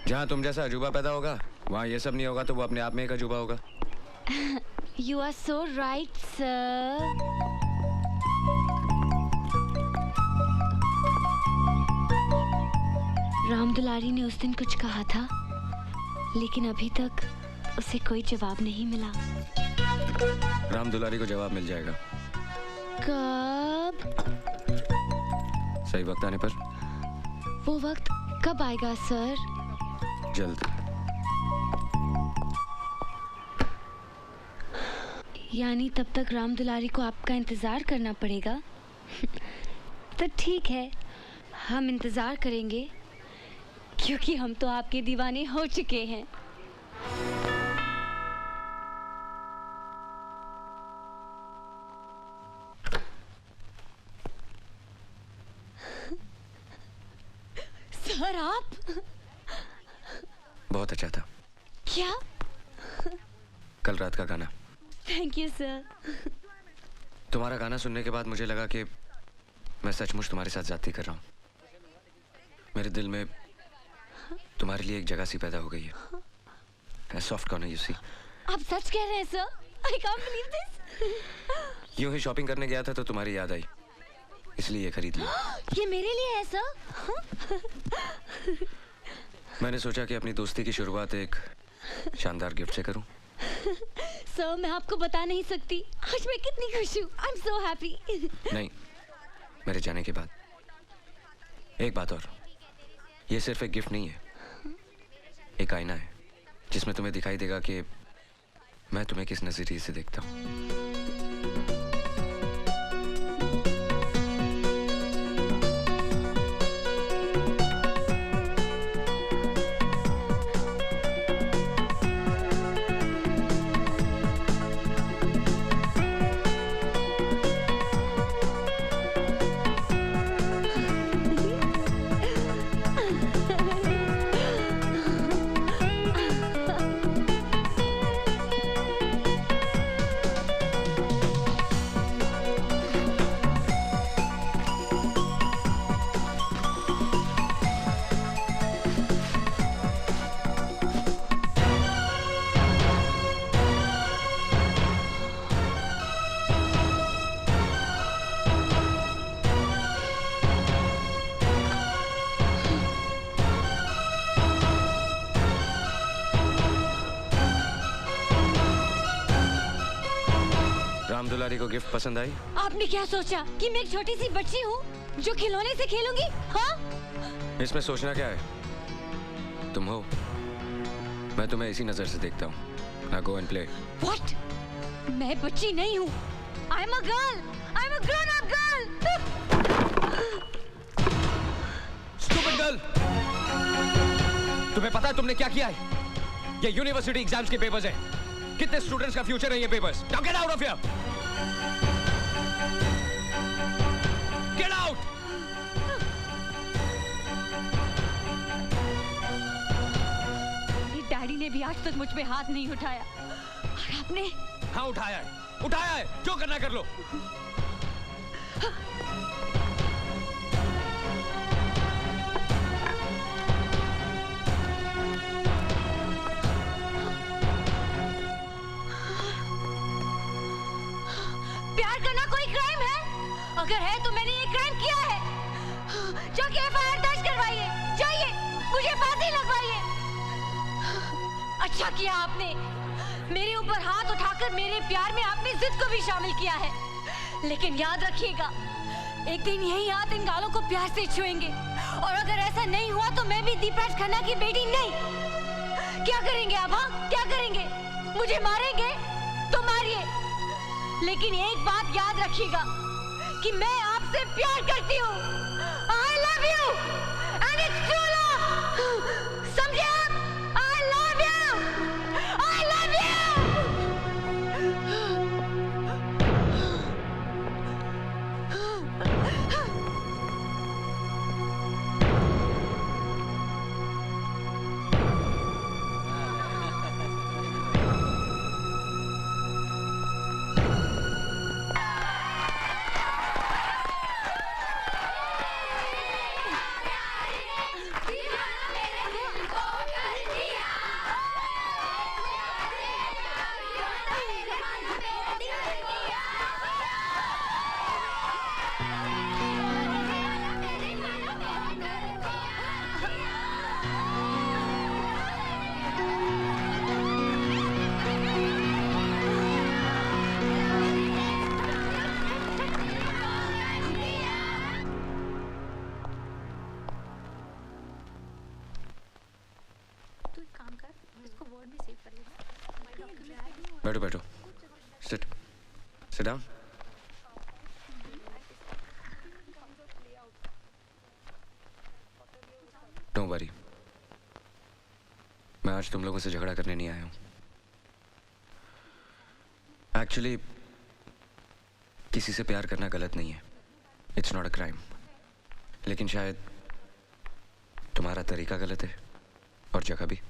जहाँ तुम जैसा अजूबा पैदा होगा वहाँ ये सब नहीं होगा तो वो अपने आप में एक अजूबा होगा। You are so right, sir. Ram Dulari ने उस दिन कुछ कहा था, लेकिन अभी तक उसे कोई जवाब नहीं मिला। राम दुलारी को जवाब मिल जाएगा। कब? सही वक्त आने पर। वो वक्त कब आएगा सर? जल्द। यानी तब तक राम दुलारी को आपका इंतजार करना पड़ेगा। तो ठीक है, हम इंतजार करेंगे, क्योंकि हम तो आपके दीवाने हो चुके हैं। सर आप? बहुत अच्छा था। क्या? कल रात का गाना। Thank you sir. तुम्हारा गाना सुनने के बाद मुझे लगा कि मैं सचमुच तुम्हारे साथ ज्यादती कर रहा हूँ। मेरे दिल में तुम्हारे लिए एक जगह सी पैदा हो गई है। Soft corner you see. आप सच कह रहे हैं sir? I can't believe this. यूं ही शॉपिंग करने गया था तो तुम्हारी याद आई, इसलिए ये खरीद लिया। ये मेरे लिए है सर? मैंने सोचा कि अपनी दोस्ती की शुरुआत एक शानदार गिफ्ट से करूं। सर मैं आपको बता नहीं सकती आज मैं कितनी खुश हूँ। I am so happy. नहीं, मेरे जाने के बाद। एक बात और, ये सिर्फ एक गिफ्ट नहीं है, एक आईना है जिसमें तुम्हें दिखाई देगा कि मैं तुम्हें किस नजरिए से देखता हूँ। राम दुलारी को गिफ्ट पसंद आई? आपने क्या सोचा कि मैं एक छोटी सी बच्ची हूँ जो खिलौने से खेलूंगी? हाँ? इसमें सोचना क्या है? तुम हो, मैं तुम्हें इसी नजर से देखता हूँ। Now go and play. What? मैं बच्ची नहीं हूँ। I'm a girl. I'm a grown-up girl. Stupid girl! तुम्हें पता है तुमने क्या किया है? ये यूनिवर्सिटी एग्जाम्स के पेपर्स हैं। कितने स्टूडेंट्स का फ्यूचर है ये papers? Now get out of here! Get out! ये डैडी ने भी आज तक मुझ पे हाथ नहीं उठाया और आपने? हाँ उठाया है, जो करना कर लो। प्यार करना कोई क्राइम है? अगर है तो मैंने ये क्राइम किया है। जाके एफआईआर दर्ज करवाइए, जाइए, मुझे फांसी लगवाइए। अच्छा किया आपने, मेरे ऊपर हाथ उठाकर मेरे प्यार में आपने जिद को भी शामिल किया है। लेकिन याद रखिएगा, एक दिन यही हाथ इन गालों को प्यार से छुएंगे और अगर ऐसा नहीं हुआ तो मैं भी दीपराज खन्ना की बेटी नहीं। क्या करेंगे आप? हाँ क्या करेंगे? मुझे मारेंगे तो मारिए, लेकिन एक बात याद रखिएगा कि मैं आपसे प्यार करती हूँ। I love you and it's true love. समझे आप? I love you. I love you. बैठो बैठो, सिट डाउन। डोंट वरी, मैं आज तुम लोगों से झगड़ा करने नहीं आया हूं। एक्चुअली किसी से प्यार करना गलत नहीं है, इट्स नॉट अ क्राइम। लेकिन शायद तुम्हारा तरीका गलत है और जगह भी।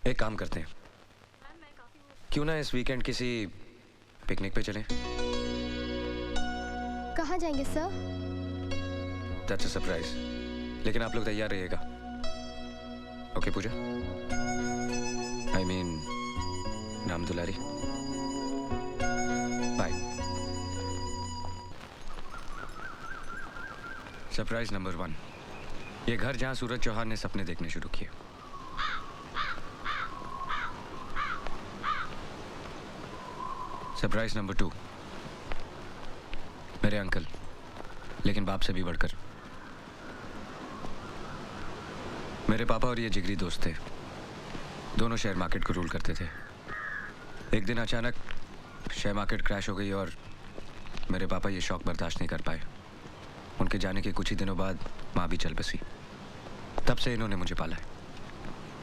एक काम करते हैं, क्यों ना इस वीकेंड किसी पिकनिक पे चलें? कहाँ जाएंगे सर? दैट्स अ सरप्राइज, लेकिन आप लोग तैयार रहिएगा। ओके पूजा, आई मीन नाम दुलारी, बाय। सरप्राइज नंबर 1, ये घर जहां सूरज चौहान ने सपने देखने शुरू किए। सरप्राइज नंबर 2, मेरे अंकल, लेकिन बाप से भी बढ़कर। मेरे पापा और ये जिगरी दोस्त थे, दोनों शेयर मार्केट को रूल करते थे। एक दिन अचानक शेयर मार्केट क्रैश हो गई और मेरे पापा ये शौक बर्दाश्त नहीं कर पाए। उनके जाने के कुछ ही दिनों बाद माँ भी चल बसी। तब से इन्होंने मुझे पाला है।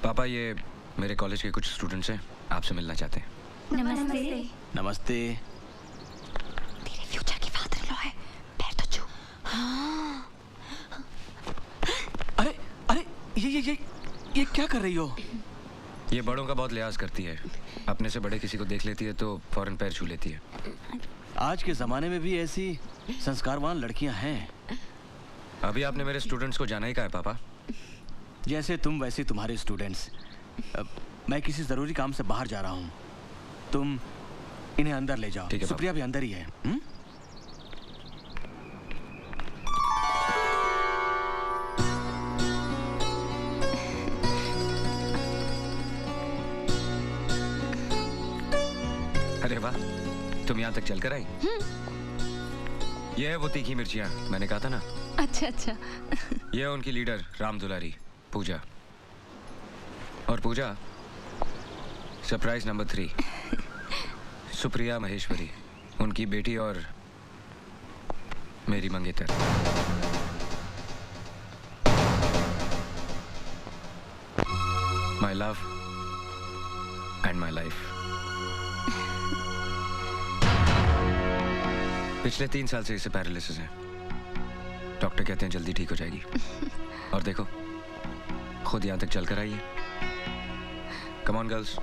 पापा, ये मेरे कॉलेज के कुछ स्टूडेंट्स हैं, आपसे मिलना चाहते हैं। नमस्ते। नमस्ते। तेरे फ्यूचर की फादर इन लॉ है, पैर तो छू। अरे अरे ये क्या कर रही हो? ये बड़ों का बहुत लिहाज करती है, अपने से बड़े किसी को देख लेती है तो फौरन पैर छू लेती है। आज के जमाने में भी ऐसी संस्कारवान लड़कियां हैं। अभी आपने मेरे स्टूडेंट्स को जाना ही कहा है पापा। जैसे तुम वैसे तुम्हारे स्टूडेंट्स। मैं किसी जरूरी काम से बाहर जा रहा हूँ, तुम इन्हें अंदर ले जाओ। ठीक है, सुप्रिया भी अंदर ही है। अरे वाह, तुम यहाँ तक चलकर आई? ये है वो तीखी मिर्चियाँ, मैंने कहा था ना। अच्छा अच्छा। ये है उनकी लीडर राम दुलारी, पूजा। और पूजा, सरप्राइज नंबर 3, सुप्रिया महेश्वरी, उनकी बेटी और मेरी मंगेतर। My love and my life. पिछले 3 साल से इसे पैरालिसिस है। डॉक्टर कहते हैं जल्दी ठीक हो जाएगी। और देखो, खुद यहां तक चलकर आई है। Come on girls.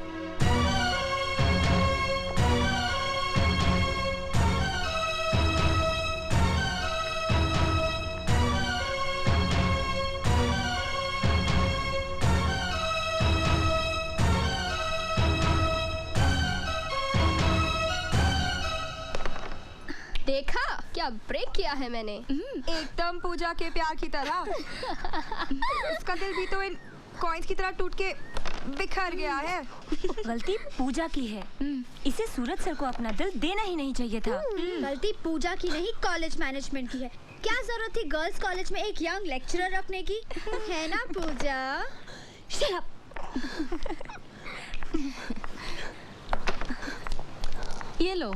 देखा क्या ब्रेक किया है मैंने? एकदम पूजा के प्यार की तरह। उसका दिल भी तो इन कॉइन्स की तरह टूट के बिखर गया है। गलती पूजा की है, इसे सूरज सर को अपना दिल देना ही नहीं चाहिए था। गलती पूजा की नहीं, कॉलेज मैनेजमेंट की है। क्या जरूरत थी गर्ल्स कॉलेज में एक यंग लेक्चरर रखने की, है ना पूजा? Shut up! ये लो।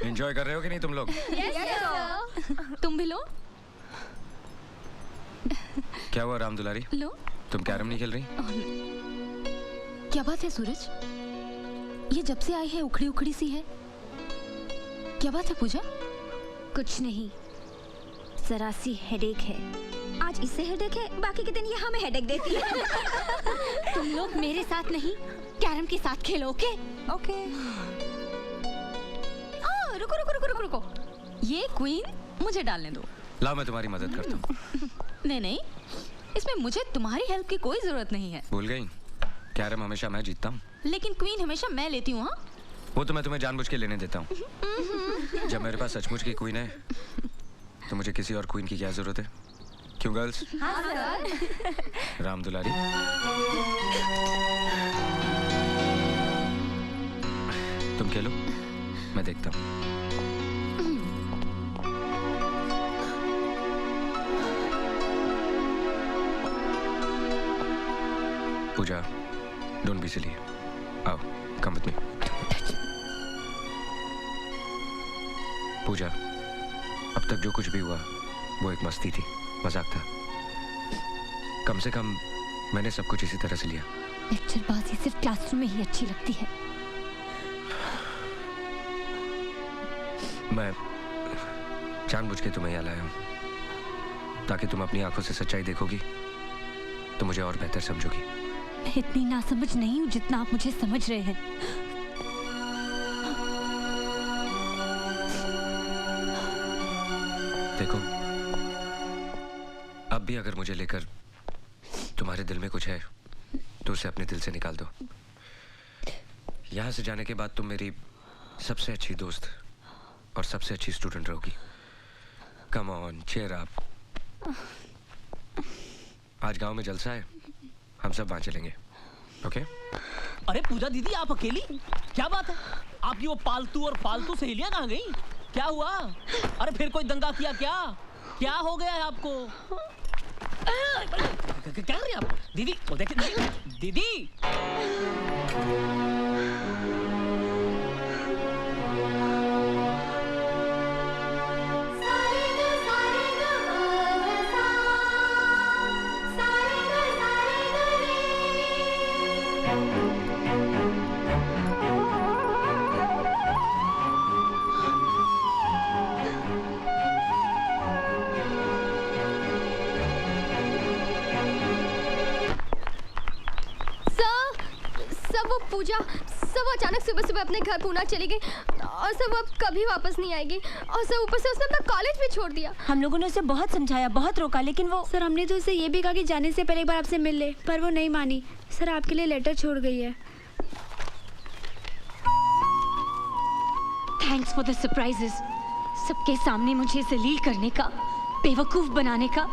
एंजॉय कर रहे हो कि नहीं तुम लोग? तुम भी लो। क्या हुआ राम दुलारी? लो। तुम कैरम नहीं खेल रही? क्या बात है सूरज? ये जब से आई है उखड़ी उखड़ी सी है। क्या बात है पूजा? कुछ नहीं, जरा सी हेडेक है। आज इससे हेडेक है, बाकी के दिन ये हमें हेडेक देती है। तुम लोग मेरे साथ नहीं, कैरम के साथ खेलो। Okay okay. रुको रुको रुको रुको रुको, ये क्वीन मुझे डालने दो। लाओ मैं तुम्हारी मदद करता हूँ। नहीं नहीं, इसमें मुझे तुम्हारी हेल्प की कोई जरूरत नहीं है। भूल गई? कैरम हमेशा मैं जीतता हूँ। लेकिन क्वीन हमेशा मैं लेती हूँ। हाँ, वो तो मैं तुम्हें जानबूझ के लेने देता हूँ। जब मेरे पास सचमुच की क्वीन है तो मुझे किसी और क्वीन की क्या जरूरत है? क्यों गर्ल्स? हाँ सर। राम दुलारी, तुम खेलो, मैं देखता हूँ। पूजा, डोंट बी सिली। आओ, कम विद मी। पूजा, अब तक जो कुछ भी हुआ वो एक मस्ती थी, मजाक था। कम से कम मैंने सब कुछ इसी तरह से लिया। लेक्चरबाजी सिर्फ क्लासरूम में ही अच्छी लगती है। मैं जानबूझ के तुम्हें यहाँ लाया हूँ ताकि तुम अपनी आंखों से सच्चाई देखोगी तो मुझे और बेहतर समझोगी। मैं इतनी नासमझ नहीं हूँ जितना आप मुझे समझ रहे हैं। देखो, अब भी अगर मुझे लेकर तुम्हारे दिल में कुछ है तो उसे अपने दिल से निकाल दो। यहाँ से जाने के बाद तुम मेरी सबसे अच्छी दोस्त और सबसे अच्छी स्टूडेंट रहोगी। Come on, cheer up. आज गांव में जलसा है, हम सब वहां चलेंगे। ओके? अरे पूजा दीदी, आप अकेली? क्या बात है? आपकी वो पालतू और फालतू सहेलियां कहाँ गई? क्या हुआ? अरे फिर कोई दंगा किया क्या? क्या हो गया है आपको? क्या कर रही हैं आप? दीदी, वो देखिए दीदी। पूजा सब अचानक सुबह सुबह अपने घर पूना चली गई और सब अब कभी वापस नहीं आएगी और सब ऊपर से उसने अपना कॉलेज भी छोड़ दिया। हम लोगों ने उसे बहुत समझाया, बहुत रोका, लेकिन वो सर हमने तो उसे ये भी कहा कि जाने से पहले एक बार आपसे मिल ले, पर वो नहीं मानी। सर आपके लिए लेटर छोड़ गई है। Thanks for the surprises. सबके सामने मुझे जलील करने का, बेवकूफ बनाने का,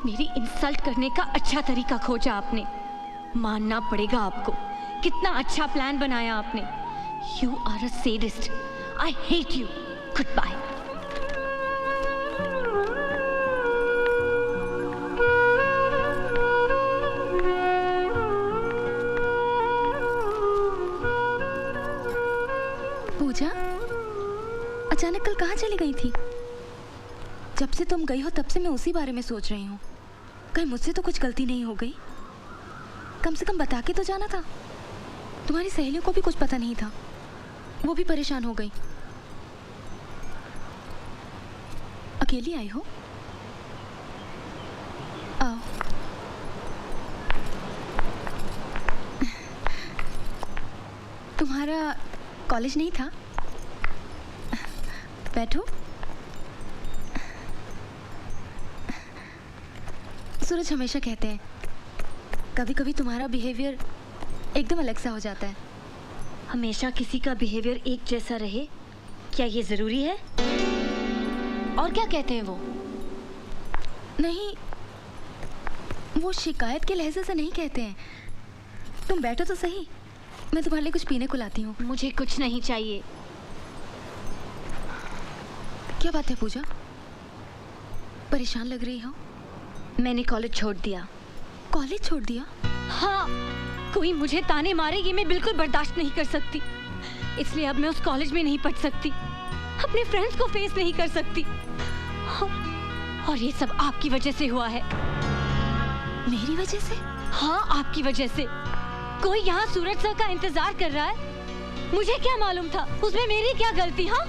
मेरी इंसल्ट करने का अच्छा तरीका खोजा आपने। मानना पड़ेगा आपको, कितना अच्छा प्लान बनाया आपने। You are a sadist. I hate you. Goodbye. पूजा, अचानक कल कहाँ चली गई थी? जब से तुम गई हो तब से मैं उसी बारे में सोच रही हूँ। कहीं मुझसे तो कुछ गलती नहीं हो गई? कम से कम बता के तो जाना था। तुम्हारी सहेलियों को भी कुछ पता नहीं था, वो भी परेशान हो गई। अकेली आई हो? आओ। तुम्हारा कॉलेज नहीं था? बैठो। सूरज हमेशा कहते हैं कभी कभी तुम्हारा बिहेवियर एकदम अलग सा हो जाता है। हमेशा किसी का बिहेवियर एक जैसा रहे, क्या ये जरूरी है? और क्या कहते हैं वो? नहीं, वो शिकायत के लहजे से नहीं कहते हैं। तुम बैठो तो सही, मैं तुम्हारे लिए कुछ पीने को लाती हूँ। मुझे कुछ नहीं चाहिए। क्या बात है पूजा, परेशान लग रही हो? मैंने कॉलेज छोड़ दिया। कॉलेज छोड़ दिया? हाँ, कोई मुझे ताने मारे ये मैं बिल्कुल बर्दाश्त नहीं कर सकती। इसलिए अब मैं उस कॉलेज में नहीं पढ़ सकती, अपने फ्रेंड्स को फेस नहीं कर सकती। और ये सब आपकी वजह से हुआ है। मेरी वजह से? हाँ, आपकी वजह से। कोई यहाँ सूरज सर का इंतजार कर रहा है। मुझे क्या मालूम था उसमें मेरी क्या गलती? हाँ,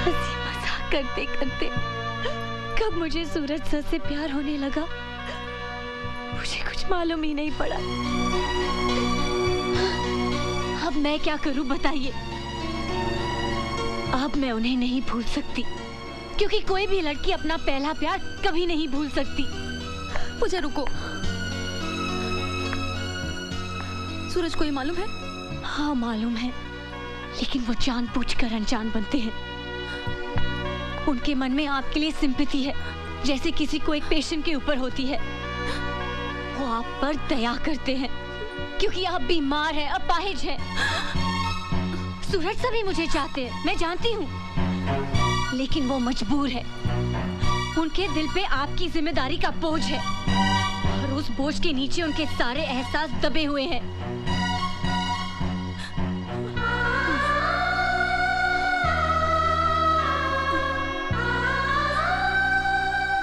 हंसी मजाक करते करते कब मुझे सूरज सर से प्यार होने लगा मुझे कुछ मालूम ही नहीं पड़ा। अब मैं क्या करूं बताइए? अब मैं उन्हें नहीं भूल सकती, क्योंकि कोई भी लड़की अपना पहला प्यार कभी नहीं भूल सकती। पूजा रुको, सूरज को ये मालूम है? हाँ मालूम है, लेकिन वो जानबूझकर अनजान बनते हैं। उनके मन में आपके लिए सिंपैथी है, जैसे किसी को एक पेशेंट के ऊपर होती है। वो आप पर दया करते हैं क्योंकि आप बीमार हैं, अपाहिज हैं। सूरज सभी मुझे चाहते हैं, मैं जानती हूँ, लेकिन वो मजबूर है। उनके दिल पे आपकी जिम्मेदारी का बोझ है और उस बोझ के नीचे उनके सारे एहसास दबे हुए हैं।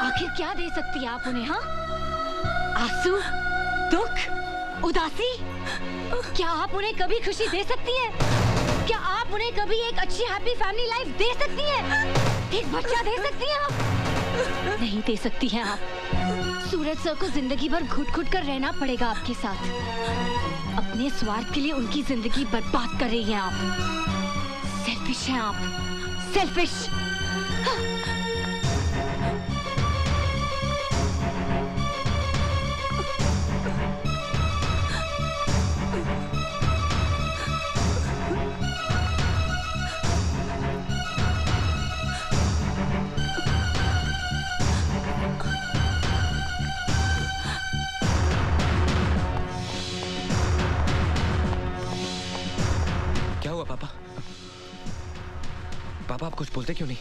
आखिर क्या दे सकती है आप उन्हें? हाँ, आंसू, दुख, उदासी? क्या आप उन्हें कभी खुशी दे सकती हैं? क्या आप उन्हें कभी एक अच्छी हैप्पी फैमिली लाइफ दे सकती हैं? एक बच्चा दे सकती हैं आप? नहीं दे सकती हैं आप। सूरज सर को जिंदगी भर घुट-घुट कर रहना पड़ेगा आपके साथ। अपने स्वार्थ के लिए उनकी जिंदगी बर्बाद कर रही हैं आप। सेल्फिश हैं आप, सेल्फिश। पापा आप कुछ बोलते क्यों नहीं?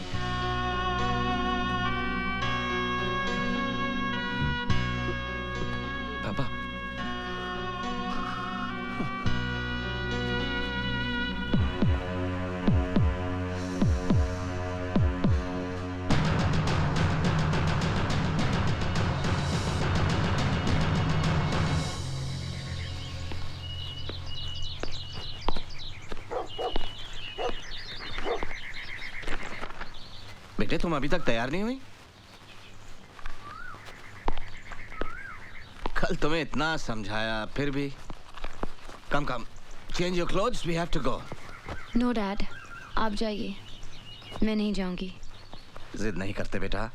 पापा बेटे तुम अभी तक तैयार नहीं हुई? कल तुम्हें इतना समझाया फिर भी। Come come change your clothes, we have to go. No dad, आप जाइए, मैं नहीं जाऊंगी। जिद नहीं करते बेटा,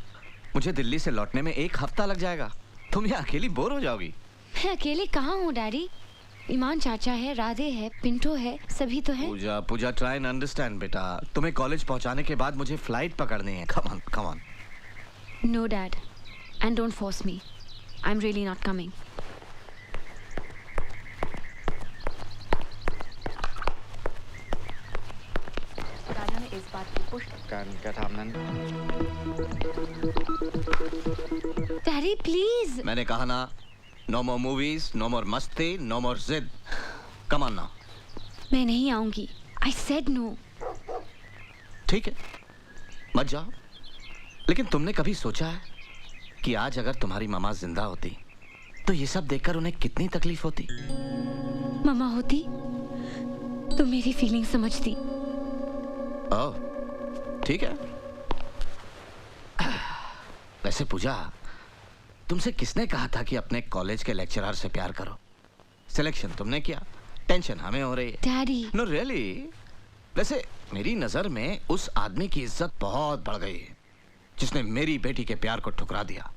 मुझे दिल्ली से लौटने में 1 हफ्ता लग जाएगा। तुम यहाँ अकेली बोर हो जाओगी। मैं अकेले कहाँ हूँ डैडी? ईमान चाचा है, राधे है, पिंटो है, सभी तो है। पूजा पूजा ट्राई एंड अंडरस्टैंड बेटा। तुम्हें कॉलेज पहुंचाने के बाद मुझे फ्लाइट पकड़नी है। Come on come on. No dad, and don't force me, I am really not coming. राजा ने इस बात की पुष्टि डैडी प्लीज। मैंने कहा ना, no more movies, no more मस्ती, नो मोर जिद। Come on now. मैं नहीं आऊंगी। I said no. ठीक है, मत जाओ। लेकिन तुमने कभी सोचा है कि आज अगर तुम्हारी मामा जिंदा होती तो ये सब देखकर उन्हें कितनी तकलीफ होती? मामा होती तो मेरी फीलिंग समझती। ओह, ठीक है। वैसे पूजा, तुमसे किसने कहा था कि अपने कॉलेज के लेक्चरर से प्यार करो? सिलेक्शन तुमने किया, टेंशन हमें हो रही है। डैडी। No really. वैसे मेरी नजर में उस आदमी की इज्जत बहुत बढ़ गई है जिसने मेरी बेटी के प्यार को ठुकरा दिया।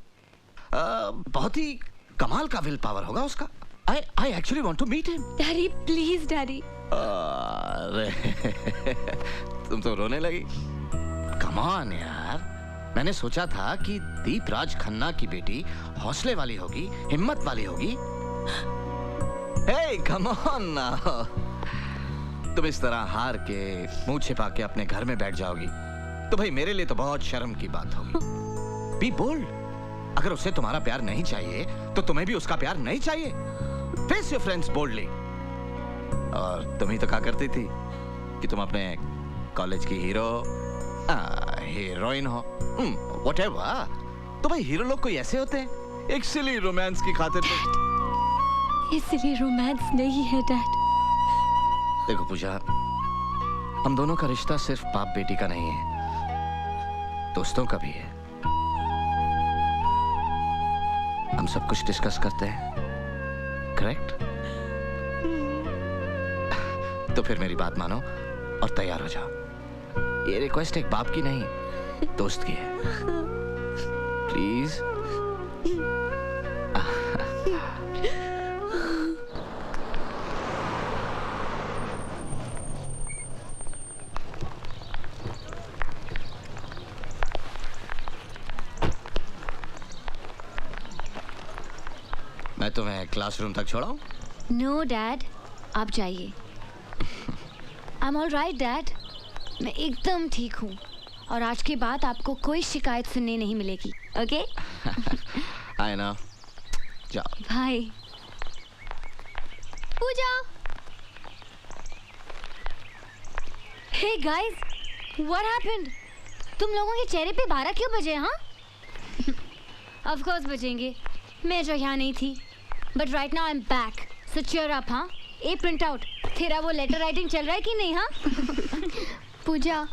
बहुत ही कमाल का विल पावर होगा उसका। I actually want to meet him. Daddy please daddy. अरे तुम तो रोने लगी। Come on यार, मैंने सोचा था कि दीपराज खन्ना की बेटी हौसले वाली होगी, हिम्मत वाली होगी। Hey, come on now. तुम इस तरह हार के मुंह छिपा के अपने घर में बैठ जाओगी तो भाई मेरे लिए तो बहुत शर्म की बात होगी। Be bold. अगर उसे तुम्हारा प्यार नहीं चाहिए तो तुम्हें भी उसका प्यार नहीं चाहिए। Face your friends boldly. और तुम ही तो कहा करती थी कि तुम अपने कॉलेज की हीरोइन हो। Whatever. तो भाई हीरो लोग कोई ऐसे होते हैं, एक सिली रोमांस की खातिर। इसलिए रोमांस नहीं है डैड। देखो पूजा, हम दोनों का रिश्ता सिर्फ बाप बेटी का नहीं है, दोस्तों का भी है। हम सब कुछ डिस्कस करते हैं, करेक्ट? तो फिर मेरी बात मानो और तैयार हो जाओ। ये रिक्वेस्ट एक बाप की नहीं, दोस्त की है। प्लीज। मैं तुम्हें क्लासरूम तक छोड़ाऊं? नो डैड, आप जाइए। I am all right dad, मैं एकदम ठीक हूँ और आज के बाद आपको कोई शिकायत सुनने नहीं मिलेगी। ओके? I know. जाओ। भाई पूजा। Hey guys, what happened? तुम लोगों के चेहरे पे 12 क्यों बजे? हाँ ऑफ कोर्स बजेंगे, मैं जो यहाँ नहीं थी, but right now I am back, so cheer up. हाँ ए प्रिंट आउट, तेरा वो लेटर राइटिंग चल रहा है कि नहीं? हाँ पूजा,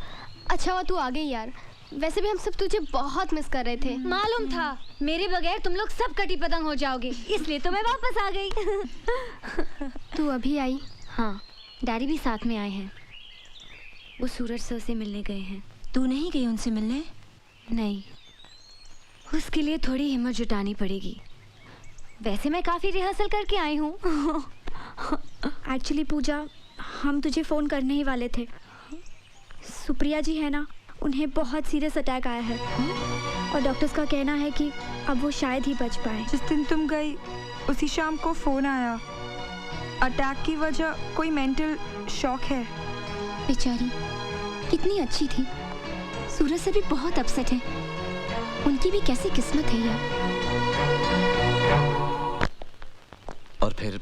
अच्छा हुआ तू आ गई यार, वैसे भी हम सब तुझे बहुत मिस कर रहे थे। मालूम था मेरे बगैर तुम लोग सब कटी पतंग हो जाओगे, इसलिए तो मैं वापस आ गई। तू अभी आई? हाँ, डैडी भी साथ में आए हैं, वो सूरज सर से मिलने गए हैं। तू नहीं गई उनसे मिलने? नहीं, उसके लिए थोड़ी हिम्मत जुटानी पड़ेगी। वैसे मैं काफ़ी रिहर्सल करके आई हूँ। एक्चुअली पूजा, हम तुझे फ़ोन करने ही वाले थे। सुप्रिया जी है ना, उन्हें बहुत सीरियस अटैक आया है और डॉक्टर्स का कहना है कि अब वो शायद ही बच पाए। जिस दिन तुम गई उसी शाम को फ़ोन आया, अटैक की वजह कोई मेंटल शॉक है। बेचारी कितनी अच्छी थी, सूरज से भी बहुत अपसेट है, उनकी भी कैसी किस्मत है यार। और फिर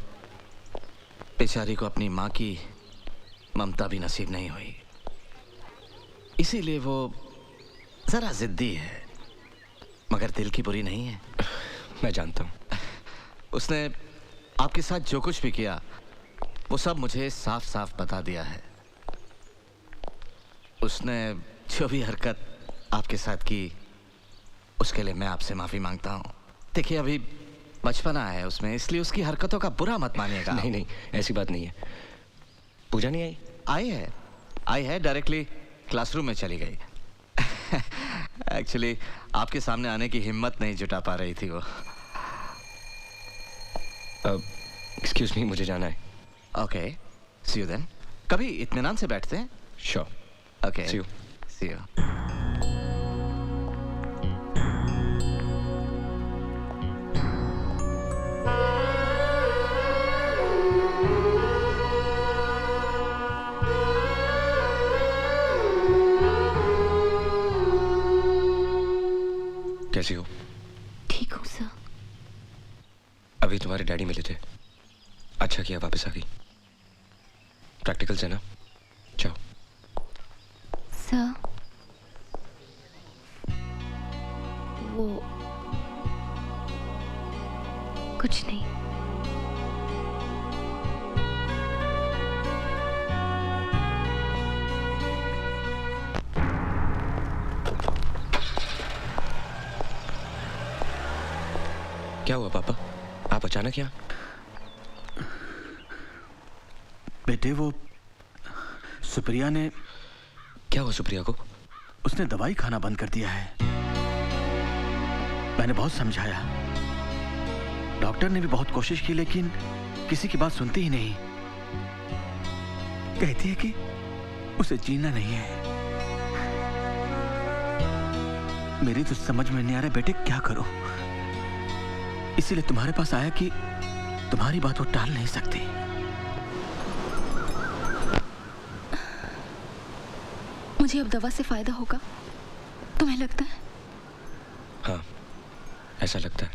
बेचारी को अपनी माँ की ममता भी नसीब नहीं हुई, इसीलिए वो जरा जिद्दी है, मगर दिल की बुरी नहीं है। मैं जानता हूँ। उसने आपके साथ जो कुछ भी किया वो सब मुझे साफ साफ बता दिया है। उसने जो भी हरकत आपके साथ की उसके लिए मैं आपसे माफी मांगता हूँ। देखिए अभी बचपना है उसमें, इसलिए उसकी हरकतों का बुरा मत मानिएगा। नहीं नहीं, ऐसी बात नहीं है। पूजा नहीं आई? आई है, डायरेक्टली क्लासरूम में चली गई। एक्चुअली आपके सामने आने की हिम्मत नहीं जुटा पा रही थी वो। एक्सक्यूज मी, मुझे जाना है। Okay, see you then. कभी इत्मीनान से बैठते हैं। Sure. Okay, see you. See you. कैसी हो? ठीक हूँ सर। अभी तुम्हारे डैडी मिले थे, अच्छा किया वापस आ गई। प्रैक्टिकल्स है ना, जाओ। सर वो कुछ नहीं। क्या हुआ पापा, आप अचानक यहाँ? बेटे वो सुप्रिया ने। क्या हुआ सुप्रिया को? उसने दवाई खाना बंद कर दिया है। मैंने बहुत समझाया, डॉक्टर ने भी बहुत कोशिश की, लेकिन किसी की बात सुनती ही नहीं। कहती है कि उसे जीना नहीं है। मेरी तो समझ में नहीं आ रहा बेटे, क्या करो। इसीलिए तुम्हारे पास आया कि तुम्हारी बात वो टाल नहीं सकती। मुझे अब दवा से फायदा होगा, तुम्हें लगता है? हाँ, ऐसा लगता है।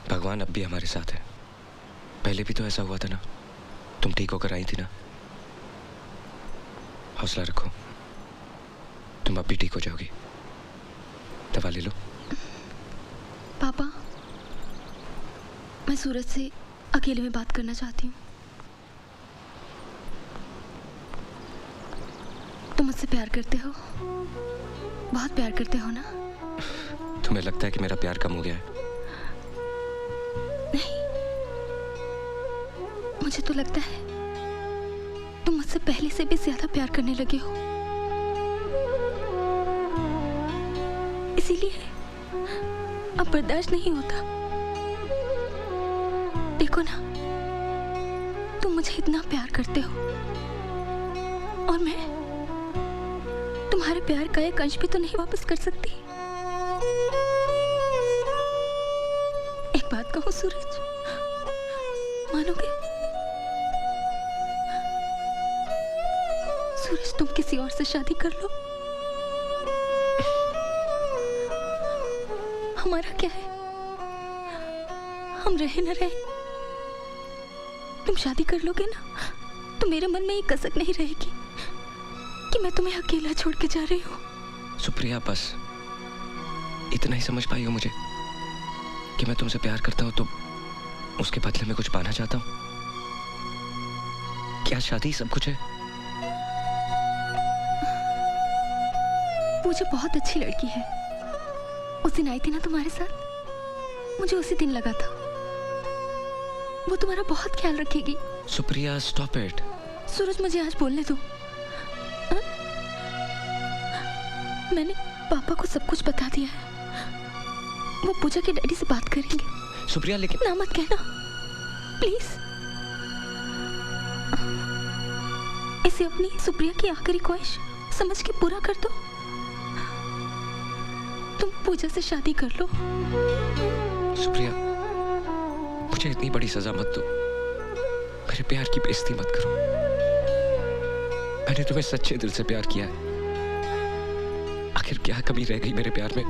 भगवान अब भी हमारे साथ है। पहले भी तो ऐसा हुआ था ना, तुम ठीक होकर आई थी ना। हौसला रखो, तुम अब भी ठीक हो जाओगी। दवा ले लो। पापा, मैं सूरज से अकेले में बात करना चाहती हूँ। तुम मुझसे प्यार करते हो? बहुत प्यार करते हो ना? तुम्हें लगता है कि मेरा प्यार कम हो गया है? नहीं, मुझे तो लगता है तुम मुझसे पहले से भी ज्यादा प्यार करने लगे हो। इसीलिए अब बर्दाश्त नहीं होता। देखो ना, तुम मुझे इतना प्यार करते हो और मैं तुम्हारे प्यार का एक अंश भी तो नहीं वापस कर सकती। एक बात कहूं सूरज, मानोगे? सूरज, तुम किसी और से शादी कर लो, हमारा क्या है? हम रहे न रहे, तुम शादी कर लोगे ना, तो मेरे मन में ये कसक नहीं रहेगी कि मैं तुम्हें अकेला छोड़ के जा रही हूँ। सुप्रिया, बस इतना ही समझ पाई हो मुझे कि मैं तुमसे प्यार करता हूँ तो उसके बदले में कुछ पाना चाहता हूँ। क्या शादी सब कुछ है? मुझे बहुत अच्छी लड़की है, उस दिन आई थी ना तुम्हारे साथ, मुझे उसी दिन लगा था वो तुम्हारा बहुत ख्याल रखेगी। Supriya, stop it. सूरज, मुझे आज बोलने दो। मैंने पापा को सब कुछ बता दिया है, वो पूजा के डैडी से बात करेंगे। सुप्रिया, लेकिन ना मत कहना प्लीज। इसे अपनी सुप्रिया की आखिरी ख्वाहिश समझ के पूरा कर दो। तुम पूजा से शादी कर लो। सुप्रिया, मुझे इतनी बड़ी सजा मत दो, मेरे प्यार की बेइज्जती मत करो। मैंने तुम्हें सच्चे दिल से प्यार किया है, आखिर क्या कमी रह गई मेरे प्यार में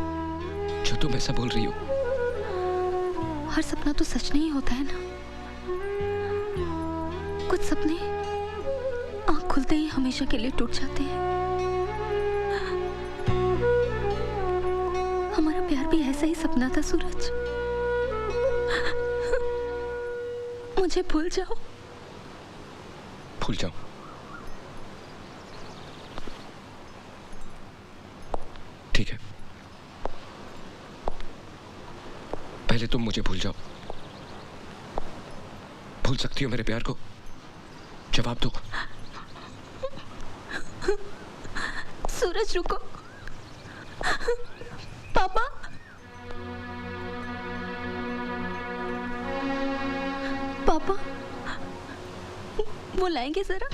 जो तुम ऐसा बोल रही हो? हर सपना तो सच नहीं होता है ना, कुछ सपने आंख खुलते ही हमेशा के लिए टूट जाते हैं। हमारा प्यार भी ऐसा ही सपना था सूरज, मुझे भूल जाओ। भूल जाओ? ठीक है, पहले तुम मुझे भूल जाओ। भूल सकती हो मेरे प्यार को? जवाब दो। सूरज, रुको। पापा, पापा, वो लाएंगे जरा।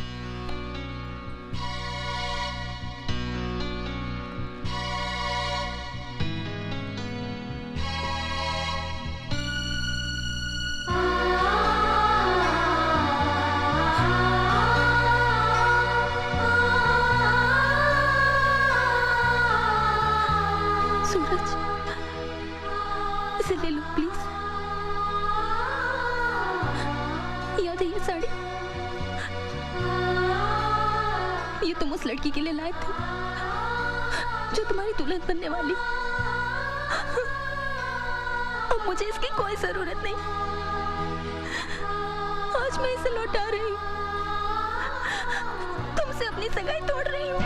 सूरज, इसे ले लो प्लीज। याद है ये साड़ी? ये तुम उस लड़की के लिए लाए थे जो तुम्हारी दुल्हन बनने वाली। अब मुझे इसकी कोई जरूरत नहीं, आज मैं इसे लौटा रही हूँ, तुमसे अपनी सगाई तोड़ रही हूँ।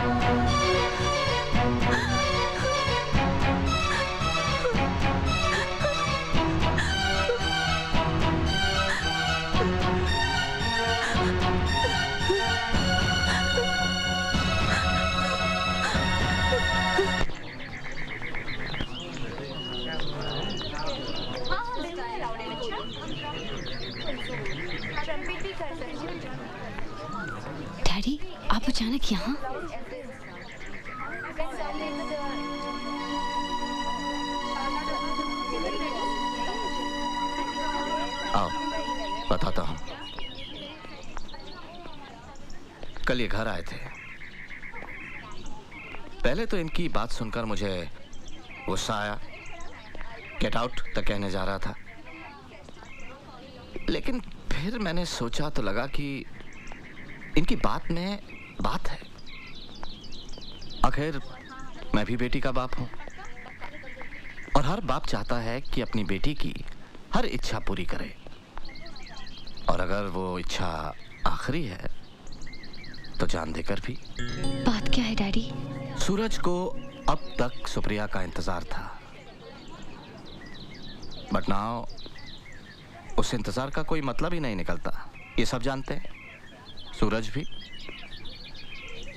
डैडी, आप अचानक यहाँ? आओ, बताता हूँ। कल ये घर आए थे। पहले तो इनकी बात सुनकर मुझे गुस्सा आया, गेट आउट तक कहने जा रहा था, लेकिन फिर मैंने सोचा तो लगा कि इनकी बात में बात है। आखिर मैं भी बेटी का बाप हूं और हर बाप चाहता है कि अपनी बेटी की हर इच्छा पूरी करे, और अगर वो इच्छा आखिरी है तो जान देकर भी। बात क्या है डैडी? सूरज को अब तक सुप्रिया का इंतजार था, बट नाउ उस इंतजार का कोई मतलब ही नहीं निकलता, ये सब जानते हैं। सूरज भी।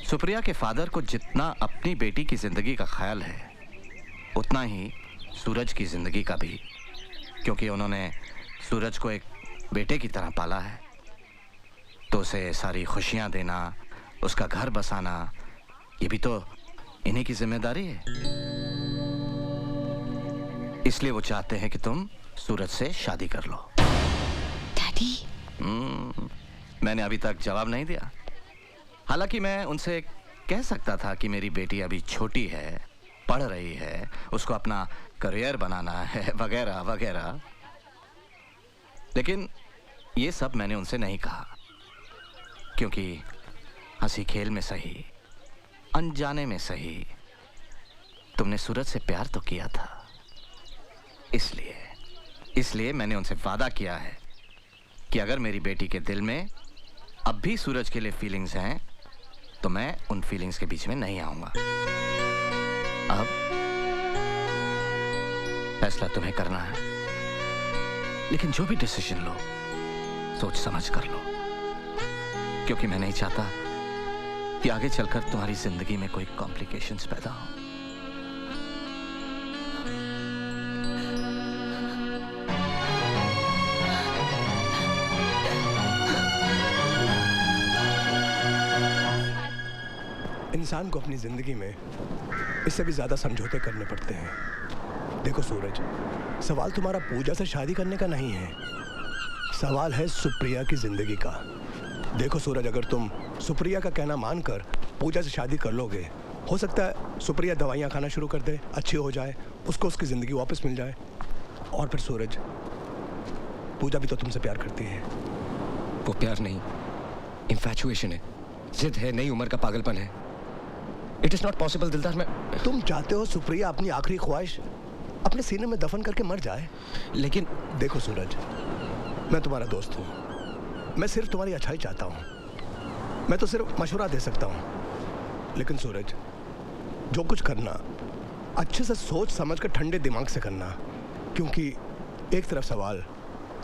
सुप्रिया के फादर को जितना अपनी बेटी की जिंदगी का ख्याल है उतना ही सूरज की जिंदगी का भी, क्योंकि उन्होंने सूरज को एक बेटे की तरह पाला है, तो उसे सारी खुशियां देना, उसका घर बसाना, ये भी तो इन्हीं की जिम्मेदारी है। इसलिए वो चाहते हैं कि तुम सूरज से शादी कर लो। डैडी, मैंने अभी तक जवाब नहीं दिया। हालांकि मैं उनसे कह सकता था कि मेरी बेटी अभी छोटी है, पढ़ रही है, उसको अपना करियर बनाना है, वगैरह वगैरह, लेकिन ये सब मैंने उनसे नहीं कहा, क्योंकि हंसी खेल में सही, अनजाने में सही, तुमने सूरज से प्यार तो किया था। इसलिए मैंने उनसे वादा किया है कि अगर मेरी बेटी के दिल में अब भी सूरज के लिए फीलिंग्स हैं तो मैं उन फीलिंग्स के बीच में नहीं आऊंगा। अब फैसला तुम्हें करना है, लेकिन जो भी डिसीजन लो सोच समझ कर लो, क्योंकि मैं नहीं चाहता कि आगे चलकर तुम्हारी जिंदगी में कोई कॉम्प्लिकेशंस पैदा हो। इंसान को अपनी जिंदगी में इससे भी ज्यादा समझौते करने पड़ते हैं। देखो सूरज, सवाल तुम्हारा पूजा से शादी करने का नहीं है, सवाल है सुप्रिया की जिंदगी का। देखो सूरज, अगर तुम सुप्रिया का कहना मानकर पूजा से शादी कर लोगे, हो सकता है सुप्रिया दवाइयाँ खाना शुरू कर दे, अच्छी हो जाए, उसको उसकी जिंदगी वापस मिल जाए। और फिर सूरज, पूजा भी तो तुमसे प्यार करती है। वो प्यार नहीं, इन्फैचुएशन है, जिद है, नई उम्र का पागलपन है। इट इज नॉट पॉसिबल दिलदार। मैं तुम चाहते हो सुप्रिया अपनी आखिरी ख्वाहिश अपने सीने में दफन करके मर जाए, लेकिन देखो सूरज, मैं तुम्हारा दोस्त हूँ, मैं सिर्फ तुम्हारी अच्छाई चाहता हूँ, मैं तो सिर्फ मशवरा दे सकता हूँ। लेकिन सूरज, जो कुछ करना अच्छे से सोच समझ कर ठंडे दिमाग से करना, क्योंकि एक तरफ सवाल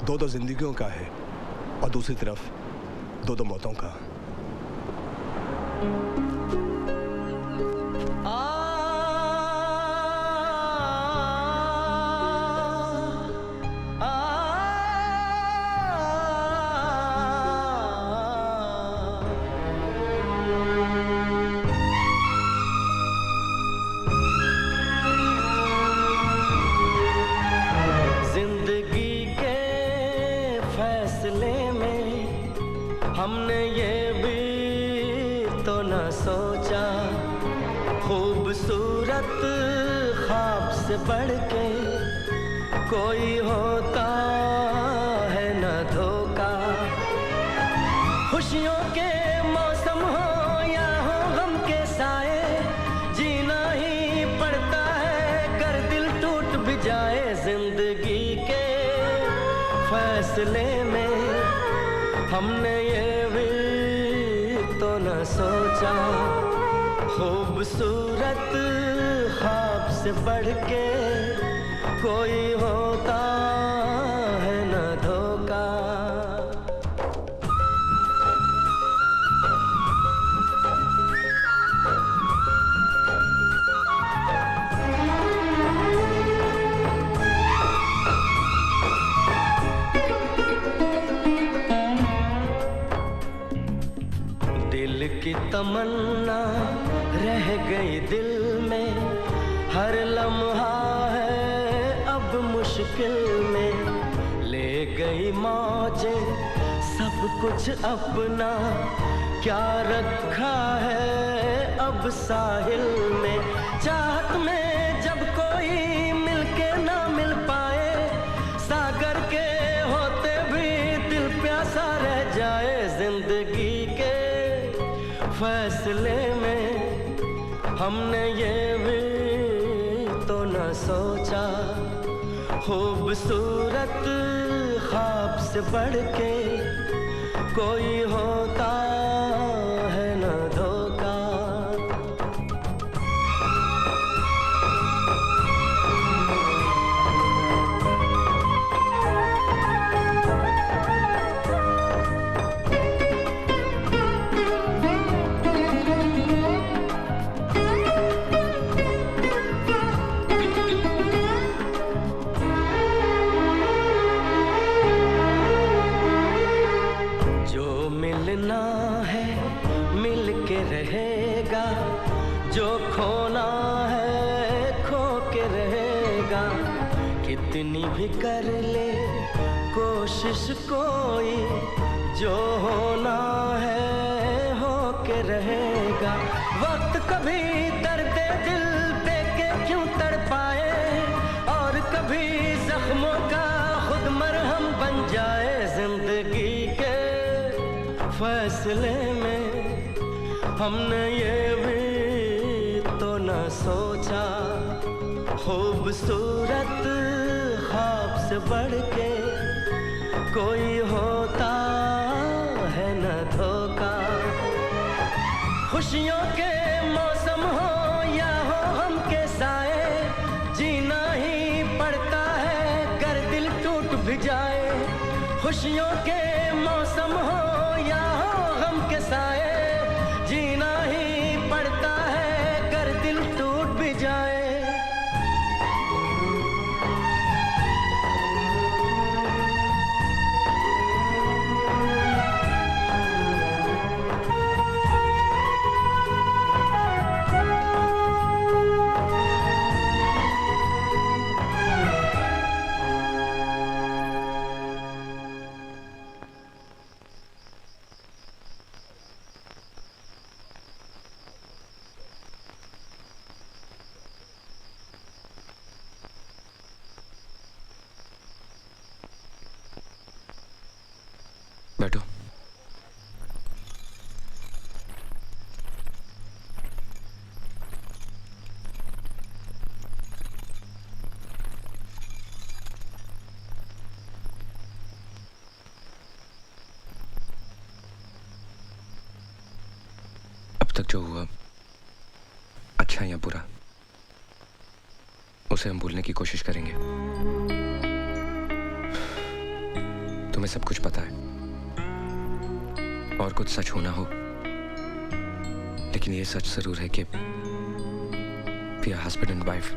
दो दो जिंदगियों का है और दूसरी तरफ दो दो मौतों का। हमने ये भी तो न सोचा, खूबसूरत ख्वाब से बढ़ के कोई होता है न धोखा। खुशियों के मौसम हो या हो गम के साए, जीना ही पड़ता है कर दिल टूट भी जाए। जिंदगी के फैसले में हमने ये भी तो न सोचा, खूबसूरत ख्वाब से बढ़ के कोई होता है न धोखा। दिल की तमन्ना रह गई दिल में, हर लम्हा है अब मुश्किल में। ले गई मौजें सब कुछ अपना, क्या रखा है अब साहिल में। चाहत में जब कोई मिलके ना मिल पाए, सागर के होते भी दिल प्यासा रह जाए। जिंदगी के फैसले में हमने ये भी तो न सोचा, खूबसूरत ख्वाब से बढ़ के कोई होता है न धोखा। मिलना है मिल के रहेगा, जो खोना है खो के रहेगा। कितनी भी कर ले कोशिश कोई, जो होना है हो के रहेगा। वक्त कभी दर्द दिल दे के क्यों तड़पाए, और कभी जख्मों का खुद मरहम बन जाए। फैसले में हमने ये भी तो न सोचा, खूबसूरत ख्वाब से बढ़ के कोई होता है न धोखा। खुशियों के मौसम हो या हो हम के साए, जीना ही पड़ता है कर दिल टूट भी जाए। खुशियों के मौसम हो या हो हम के साए, जीना ही पड़ता है कर दिल टूट भी जाए। बैठो। अब तक जो हुआ, अच्छा या बुरा, उसे हम भूलने की कोशिश करेंगे। तुम्हें सब कुछ पता है और कुछ सच होना हो, लेकिन ये सच जरूर है कि we are husband and wife.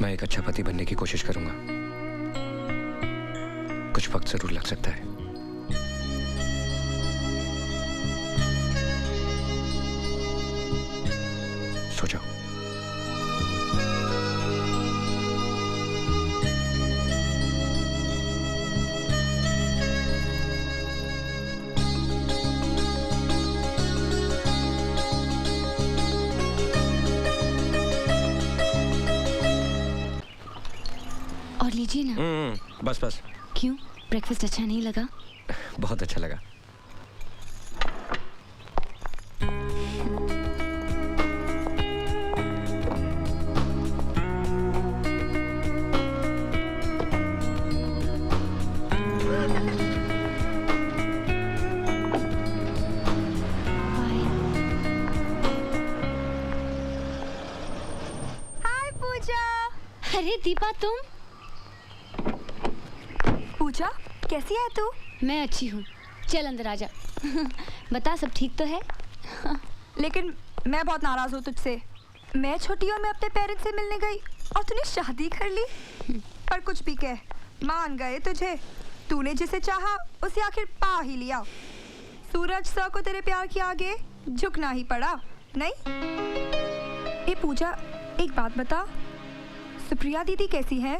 मैं एक अच्छा पति बनने की कोशिश करूंगा। कुछ वक्त जरूर लग सकता है। सो जाओ। और लीजिए ना। बस बस। क्यों, ब्रेकफास्ट अच्छा नहीं लगा? बहुत अच्छा लगा। हाय पूजा। अरे दीपा, तुम? पूजा, कैसी है तू? मैं अच्छी हूँ, चल अंदर आ जा। बता, सब ठीक तो है? लेकिन मैं बहुत नाराज हूँ तुझसे। मैं छोटी और मैं अपने पेरेंट्स से मिलने गई और तूने शादी कर ली। पर कुछ भी कह, मान गए तुझे। तूने जिसे चाहा उसे आखिर पा ही लिया। सूरज सर को तेरे प्यार के आगे झुकना ही पड़ा, नहीं? ए पूजा, एक बात बता, सुप्रिया दीदी कैसी है?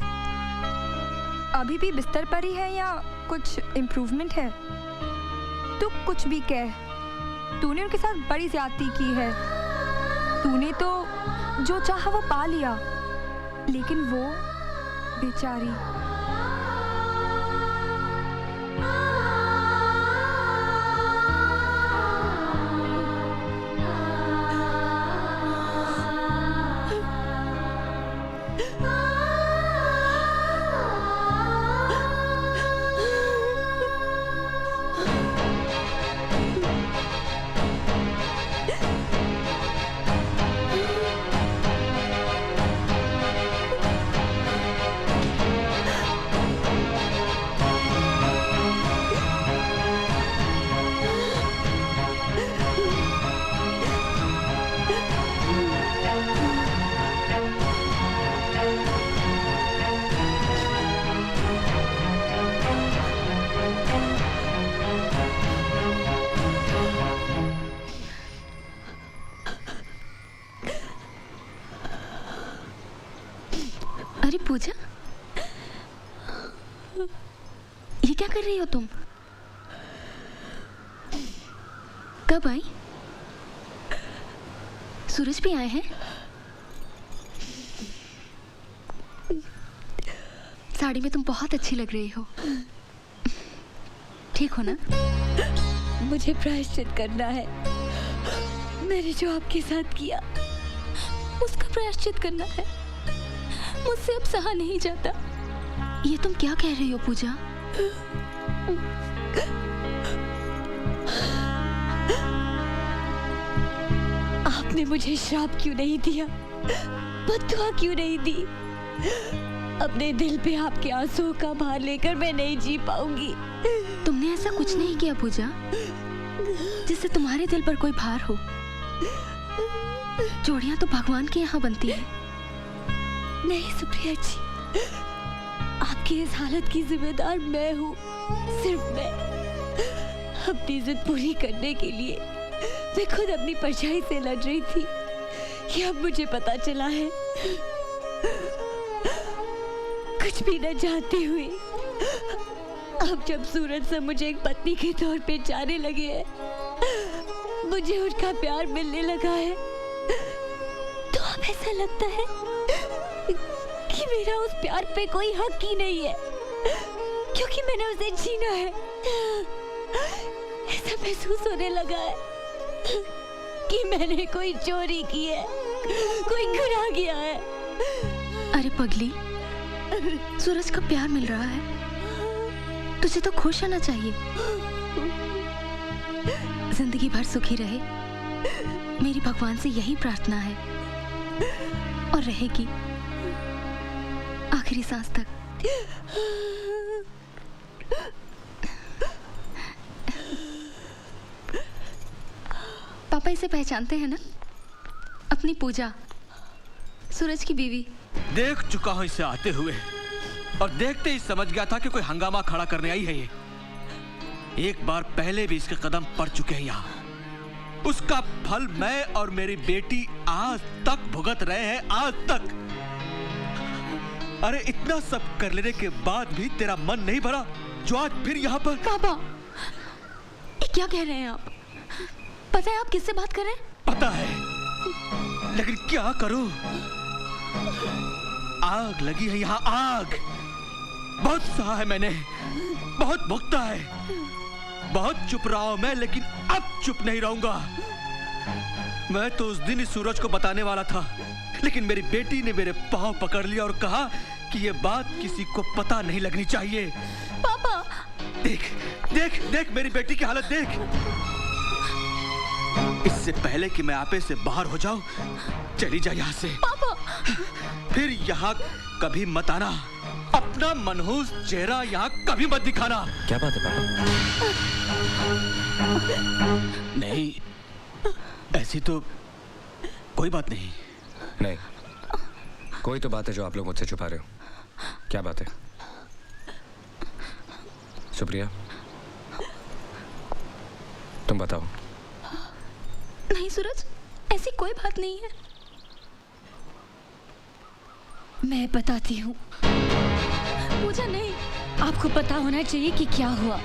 अभी भी बिस्तर पर ही है या कुछ इम्प्रूवमेंट है? तू कुछ भी कह, तूने उनके साथ बड़ी ज्यादती की है। तूने तो जो चाहा वो पा लिया, लेकिन वो बेचारी। अरे पूजा, ये क्या कर रही हो तुम? कब आई? सूरज भी आए हैं? साड़ी में तुम बहुत अच्छी लग रही हो। ठीक हो ना? मुझे प्रायश्चित करना है। मैंने जो आपके साथ किया उसका प्रायश्चित करना है। मुझसे अब सहा नहीं जाता। ये तुम क्या कह रही हो पूजा? आपने मुझे श्राप क्यों नहीं दिया, बद्दुआ क्यों नहीं दी? अपने दिल पे आपके आंसुओं का भार लेकर मैं नहीं जी पाऊंगी। तुमने ऐसा कुछ नहीं किया पूजा जिससे तुम्हारे दिल पर कोई भार हो। जोड़ियां तो भगवान के यहाँ बनती है। नहीं सुप्रिया जी, आपकी इस हालत की जिम्मेदार मैं हूँ, सिर्फ मैं। अपनी जिद पूरी करने के लिए मैं खुद अपनी परछाई से लड़ रही थी। ये अब मुझे पता चला है। कुछ भी न जानते हुए अब जब सूरज से मुझे एक पत्नी के तौर पे जाने लगे हैं, मुझे उनका प्यार मिलने लगा है, तो अब ऐसा लगता है कि मेरा उस प्यार पे कोई हक ही नहीं है, क्योंकि मैंने उसे जीना है। ऐसा महसूस होने लगा है कि मैंने कोई चोरी की है, कोई गुनाह किया है। अरे पगली, सूरज का प्यार मिल रहा है, तुझे तो खुश होना चाहिए। जिंदगी भर सुखी रहे, मेरी भगवान से यही प्रार्थना है, और रहेगी आखिरी सांस तक। पापा इसे पहचानते हैं ना? अपनी पूजा, सूरज की बीवी। देख चुका हूं इसे आते हुए, और देखते ही समझ गया था कि कोई हंगामा खड़ा करने आई है ये। एक बार पहले भी इसके कदम पड़ चुके हैं यहाँ। उसका फल मैं और मेरी बेटी आज तक भुगत रहे हैं, आज तक। अरे इतना सब कर लेने के बाद भी तेरा मन नहीं भरा जो आज फिर यहाँ पर? पापा, ये क्या कह रहे हैं आप? पता है आप किससे बात कर रहे हैं? पता है, लेकिन क्या करूं? आग लगी है यहाँ, आग। बहुत सहा है मैंने, बहुत भुगता है, बहुत चुप रहा हूं मैं, लेकिन अब चुप नहीं रहूंगा। मैं तो उस दिन इस सूरज को बताने वाला था, लेकिन मेरी बेटी ने मेरे पांव पकड़ लिया और कहा कि ये बात किसी को पता नहीं लगनी चाहिए। पापा, देख देख देख मेरी बेटी की हालत देख। इससे पहले कि मैं आपे से बाहर हो जाऊं, चली जा यहाँ से। पापा, फिर यहाँ कभी मत आना। अपना मनहूस चेहरा यहाँ कभी मत दिखाना। क्या बात है पापा? नहीं, ऐसी तो कोई बात नहीं। नहीं, कोई तो बात है जो आप लोग मुझसे छुपा रहे हो। क्या बात है? सुप्रिया, तुम बताओ। नहीं सूरज, ऐसी कोई बात नहीं है। मैं बताती हूँ। पूजा नहीं, आपको पता होना चाहिए कि क्या हुआ।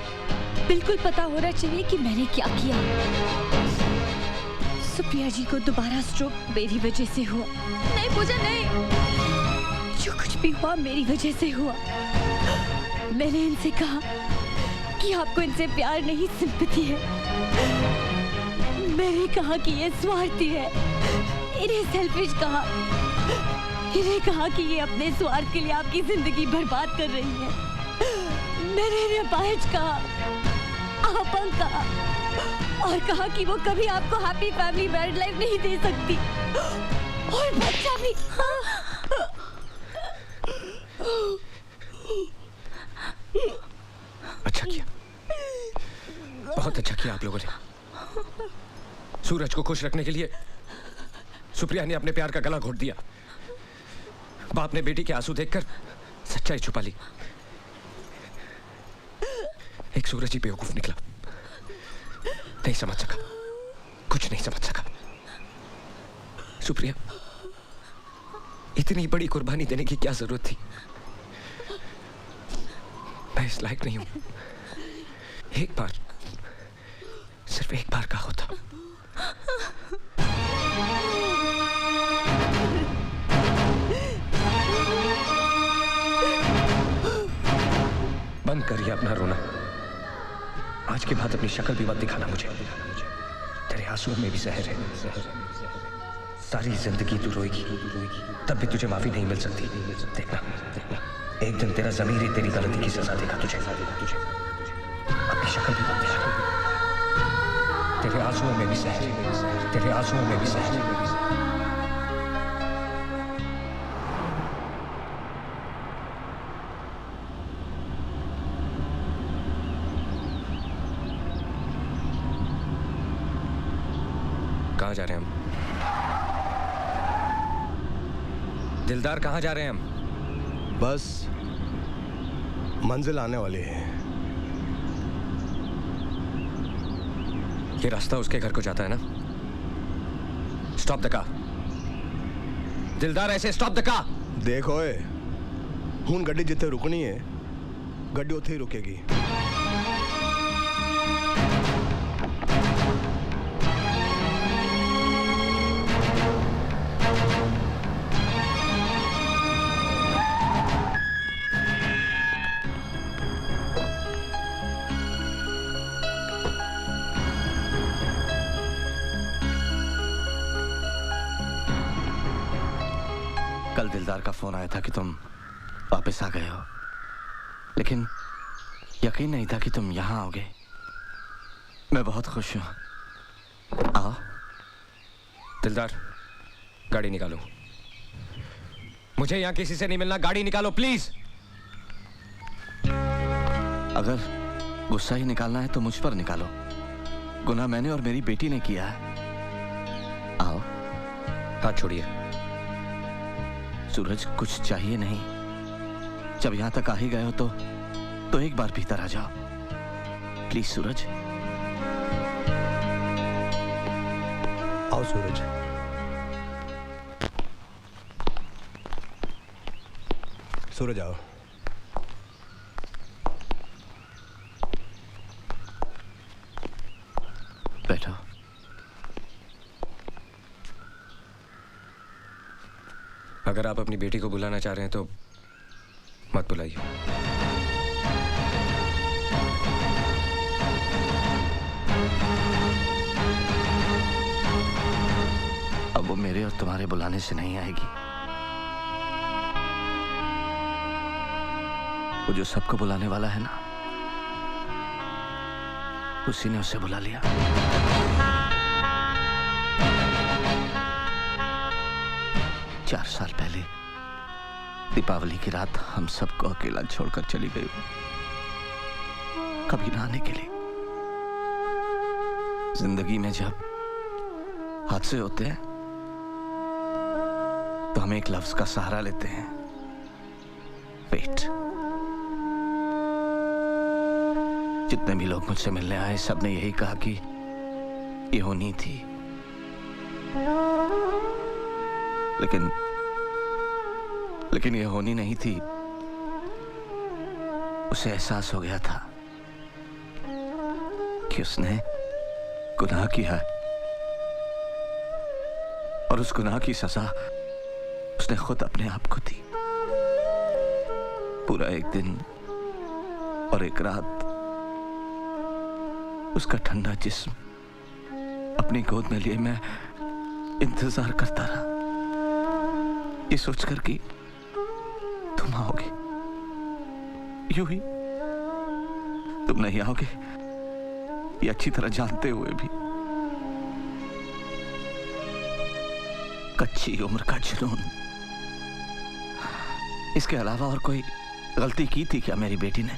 बिल्कुल पता होना चाहिए कि मैंने क्या किया। सुप्रिया जी को दोबारा स्ट्रोक मेरी वजह से हुआ। नहीं पूजा नहीं, जो कुछ भी हुआ मेरी वजह से हुआ। मैंने इनसे कहा कि आपको इनसे प्यार नहीं, सिंपैथी है। मैंने कहा कि ये स्वार्थी है, इन्हें सेल्फिश कहा। इन्हें कहा कि ये अपने स्वार्थ के लिए आपकी जिंदगी बर्बाद कर रही है। मैंने इन्हें बाहज कहा, आपंग कहा, और कहा कि वो कभी आपको हैप्पी फैमिली मैरिड लाइफ नहीं दे सकती, और बच्चा भी। अच्छा किया, बहुत अच्छा किया आप लोगों ने। सूरज को खुश रखने के लिए सुप्रिया ने अपने प्यार का गला घोट दिया। बाप ने बेटी के आंसू देखकर सच्चाई छुपा ली। एक सूरज ही बेवकूफ निकला, नहीं समझ सका, कुछ नहीं समझ सका। सुप्रिया, इतनी बड़ी कुर्बानी देने की क्या जरूरत थी? मैं इस लायक नहीं हूं। एक बार, सिर्फ एक बार का होता। बंद करिए अपना रोना। आज के बाद अपनी शक्ल भी मत दिखाना मुझे। तेरे आंसुओं में भी जहर है। सारी जिंदगी तू रोएगी, तब भी तुझे माफी नहीं मिल सकती। देखना एक दिन तेरा ज़मीर ही तेरी गलती की सजा देगा तुझे। अपनी शक्ल भी मत दिखाना। तेरे आंसुओं में भी जहर है, तेरे आंसुओं में भी जहर है। कहाँ जा रहे हैं हम? दिलदार कहाँ जा रहे हैं हम? बस मंजिल आने वाली है। ये रास्ता उसके घर को जाता है ना? Stop the car. दिलदार ऐसे स्टॉप द कार। देखो हूं गड्डी जिथे रुकनी है गड्डी उथे ही रुकेगी। कल दिलदार का फोन आया था कि तुम वापस आ गए हो, लेकिन यकीन नहीं था कि तुम यहाँ आओगे। मैं बहुत खुश हूँ। आओ। दिलदार गाड़ी निकालो। मुझे यहाँ किसी से नहीं मिलना। गाड़ी निकालो प्लीज। अगर गुस्सा ही निकालना है तो मुझ पर निकालो। गुनाह मैंने और मेरी बेटी ने किया है। आओ। हाथ छोड़िए। सूरज कुछ चाहिए नहीं। जब यहां तक आ ही गए हो तो एक बार भीतर आ जाओ प्लीज। सूरज आओ। सूरज सूरज आओ। बैठो। अगर आप अपनी बेटी को बुलाना चाह रहे हैं तो मत बुलाइए। अब वो मेरे और तुम्हारे बुलाने से नहीं आएगी। वो जो सबको बुलाने वाला है ना, उसी ने उसे बुला लिया। चार साल पहले दीपावली की रात हम सबको अकेला छोड़कर चली गई वो, कभी ना आने के लिए। जिंदगी में जब हादसे होते हैं तो हम एक लफ्ज का सहारा लेते हैं, वेट। जितने भी लोग मुझसे मिलने आए सबने यही कहा कि ये होनी थी, लेकिन ये होनी नहीं थी। उसे एहसास हो गया था कि उसने गुनाह किया है और उस गुनाह की सजा उसने खुद अपने आप को दी। पूरा एक दिन और एक रात उसका ठंडा जिस्म अपनी गोद में लिए मैं इंतजार करता रहा, ये सोचकर कि तुम आओगे। यूं ही तुम नहीं आओगे ये अच्छी तरह जानते हुए भी। कच्ची उम्र का जुनून, इसके अलावा और कोई गलती की थी क्या मेरी बेटी ने?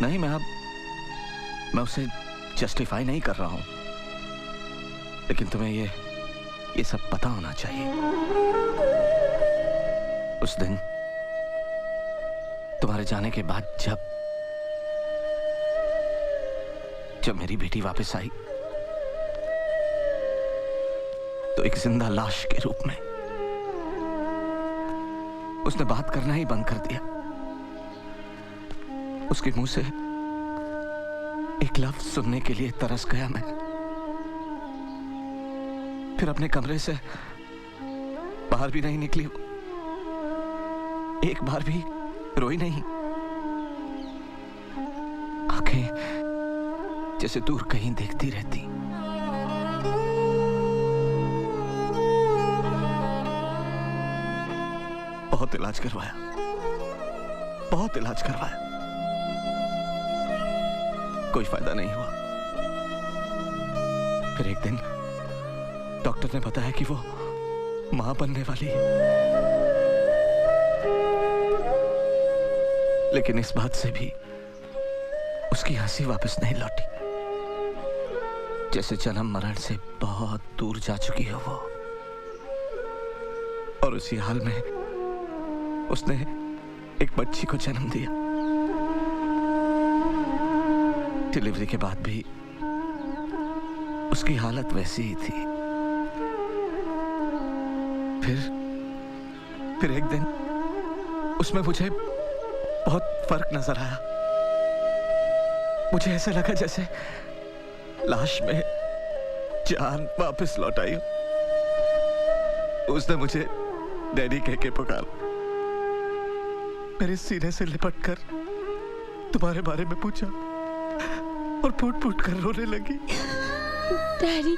नहीं, मैं उसे जस्टिफाई नहीं कर रहा हूं, लेकिन तुम्हें ये सब पता होना चाहिए। उस दिन तुम्हारे जाने के बाद जब मेरी बेटी वापस आई तो एक जिंदा लाश के रूप में उसने बात करना ही बंद कर दिया। उसके मुंह से एक लफ्ज सुनने के लिए तरस गया मैं। फिर अपने कमरे से बाहर भी नहीं निकली, एक बार भी रोई नहीं। आंखें जैसे दूर कहीं देखती रहती। बहुत इलाज करवाया, बहुत इलाज करवाया, कोई फायदा नहीं हुआ। फिर एक दिन डॉक्टर ने बताया कि वो मां बनने वाली है। लेकिन इस बात से भी उसकी हंसी वापस नहीं लौटी, जैसे जन्म मरण से बहुत दूर जा चुकी हो वो। और उसी हाल में उसने एक बच्ची को जन्म दिया। डिलीवरी के बाद भी उसकी हालत वैसी ही थी। फिर एक दिन उसमें मुझे बहुत फर्क नजर आया। मुझे ऐसा लगा जैसे लाश में जान वापस लौट आई हो। उसने मुझे डैडी कह के पुकारा, मेरे सीने से लिपटकर तुम्हारे बारे में पूछा और फूट फूट कर रोने लगी। डैडी,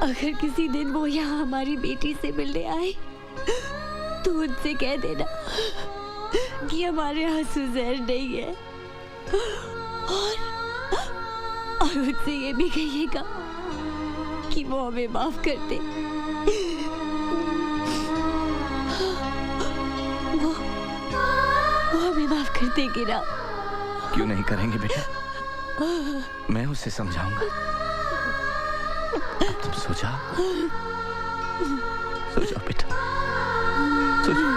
अगर किसी दिन वो यहाँ हमारी बेटी से मिलने आए तो उनसे कह देना कि हमारे आंसू जहर नहीं है, और उनसे ये भी कहिएगा कि वो हमें माफ कर दे। वो हमें माफ कर देगी ना? क्यों नहीं करेंगे बेटा, मैं उसे समझाऊंगा। अब तुम सो जाओ, सो जाओ बेटा, सो जाओ।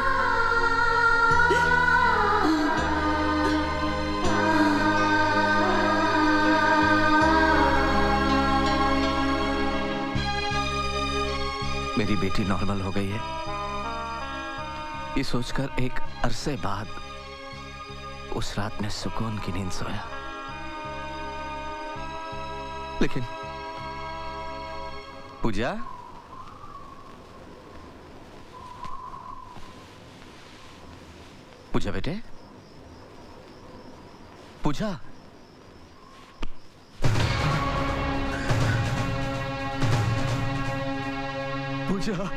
मेरी बेटी नॉर्मल हो गई है, ये सोचकर एक अरसे बाद उस रात में सुकून की नींद सोया। लेकिन पूजा, पूजा बेटे, पूजा, पूजा,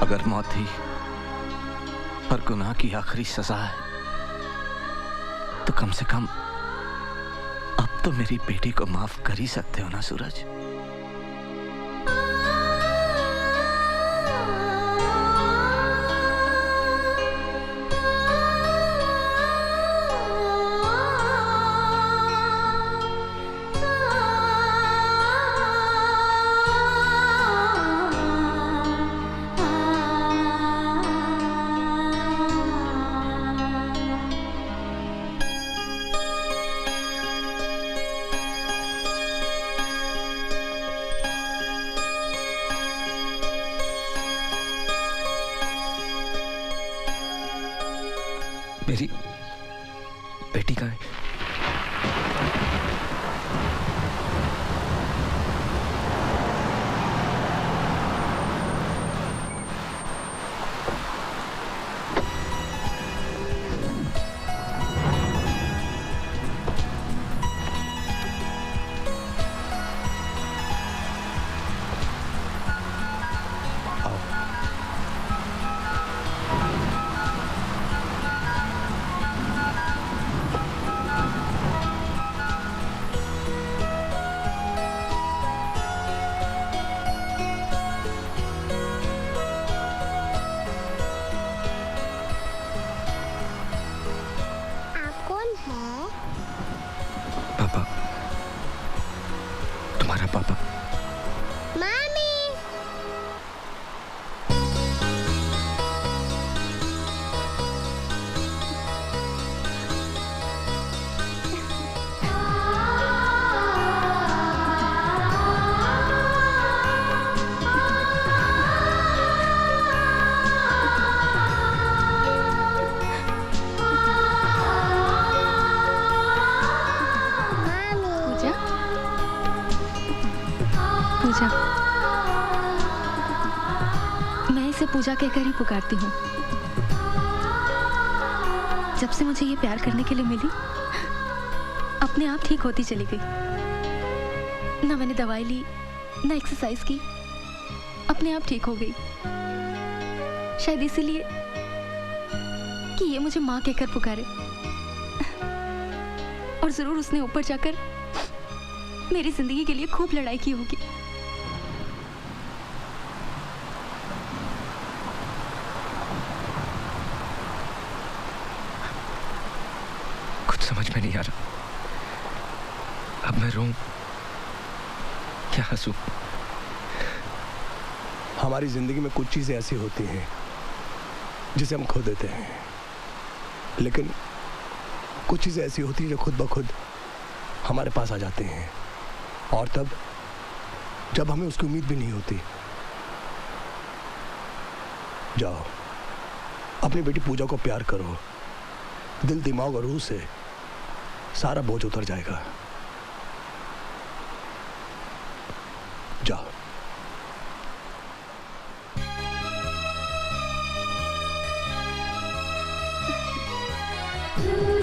अगर मौत ही हर गुनाह की आखिरी सजा है तो कम से कम अब तो मेरी बेटी को माफ कर ही सकते हो ना सूरज। मेरी बेटी का है। पूजा कहकर ही पुकारती हूँ। जब से मुझे ये प्यार करने के लिए मिली, अपने आप ठीक होती चली गई। ना मैंने दवाई ली, ना एक्सरसाइज की, अपने आप ठीक हो गई। शायद इसीलिए कि ये मुझे माँ कहकर पुकारे। और जरूर उसने ऊपर जाकर मेरी जिंदगी के लिए खूब लड़ाई की होगी। कुछ समझ में नहीं आ रहा। अब मैं रोऊं क्या हंसूं? हमारी जिंदगी में कुछ चीजें ऐसी होती हैं जिसे हम खो देते हैं, लेकिन कुछ चीजें ऐसी होती हैं जो खुद ब खुद हमारे पास आ जाती हैं, और तब जब हमें उसकी उम्मीद भी नहीं होती। जाओ, अपनी बेटी पूजा को प्यार करो। दिल, दिमाग और रूह से सारा बोझ उतर जाएगा। जाओ। Ooh.